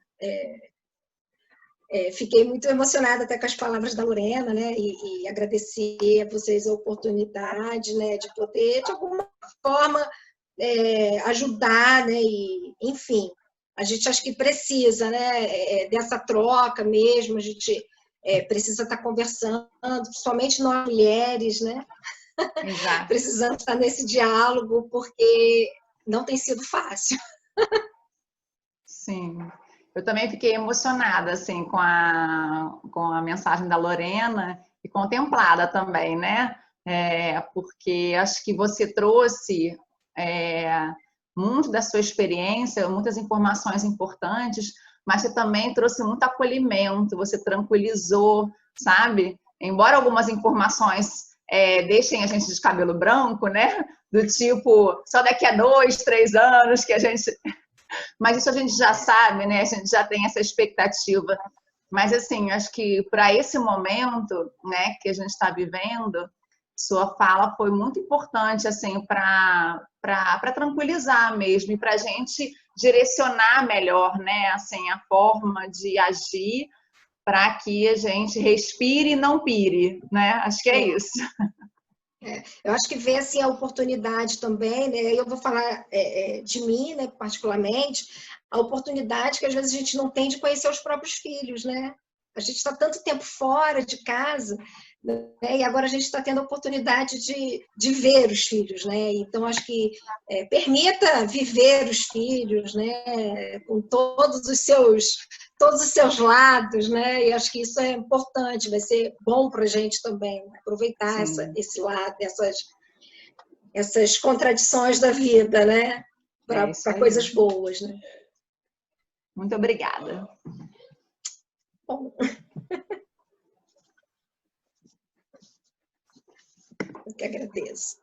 Fiquei muito emocionada até com as palavras da Lorena, né? E agradecer a vocês a oportunidade, né, de poder, de alguma forma, ajudar, né? E, enfim, a gente acho que precisa, né, dessa troca mesmo, a gente precisa estar conversando, principalmente nós mulheres, né? Exato. Precisamos estar nesse diálogo, porque não tem sido fácil. Sim. Eu também fiquei emocionada, assim, com a mensagem da Lorena e contemplada também, né? Porque acho que você trouxe muito da sua experiência, muitas informações importantes, mas você também trouxe muito acolhimento, você tranquilizou, sabe? Embora algumas informações deixem a gente de cabelo branco, né? Do tipo, só daqui a 2, 3 anos que a gente... Mas isso a gente já sabe, né? A gente já tem essa expectativa. Mas, assim, acho que para esse momento, né, que a gente está vivendo, sua fala foi muito importante, assim, para tranquilizar mesmo e para a gente direcionar melhor, né, assim, a forma de agir para que a gente respire e não pire, né? Acho que é isso. Eu acho que ver assim, a oportunidade também, né? Eu vou falar de mim, né, particularmente, a oportunidade que às vezes a gente não tem de conhecer os próprios filhos, né? A gente está tanto tempo fora de casa, né? E agora a gente está tendo a oportunidade de ver os filhos, né? Então, acho que permita viver os filhos, né? Com todos os seus lados, né? E acho que isso é importante, vai ser bom para a gente também, aproveitar esse lado, essas contradições da vida, né? Para coisas boas, né? Muito obrigada. Bom. Eu que agradeço.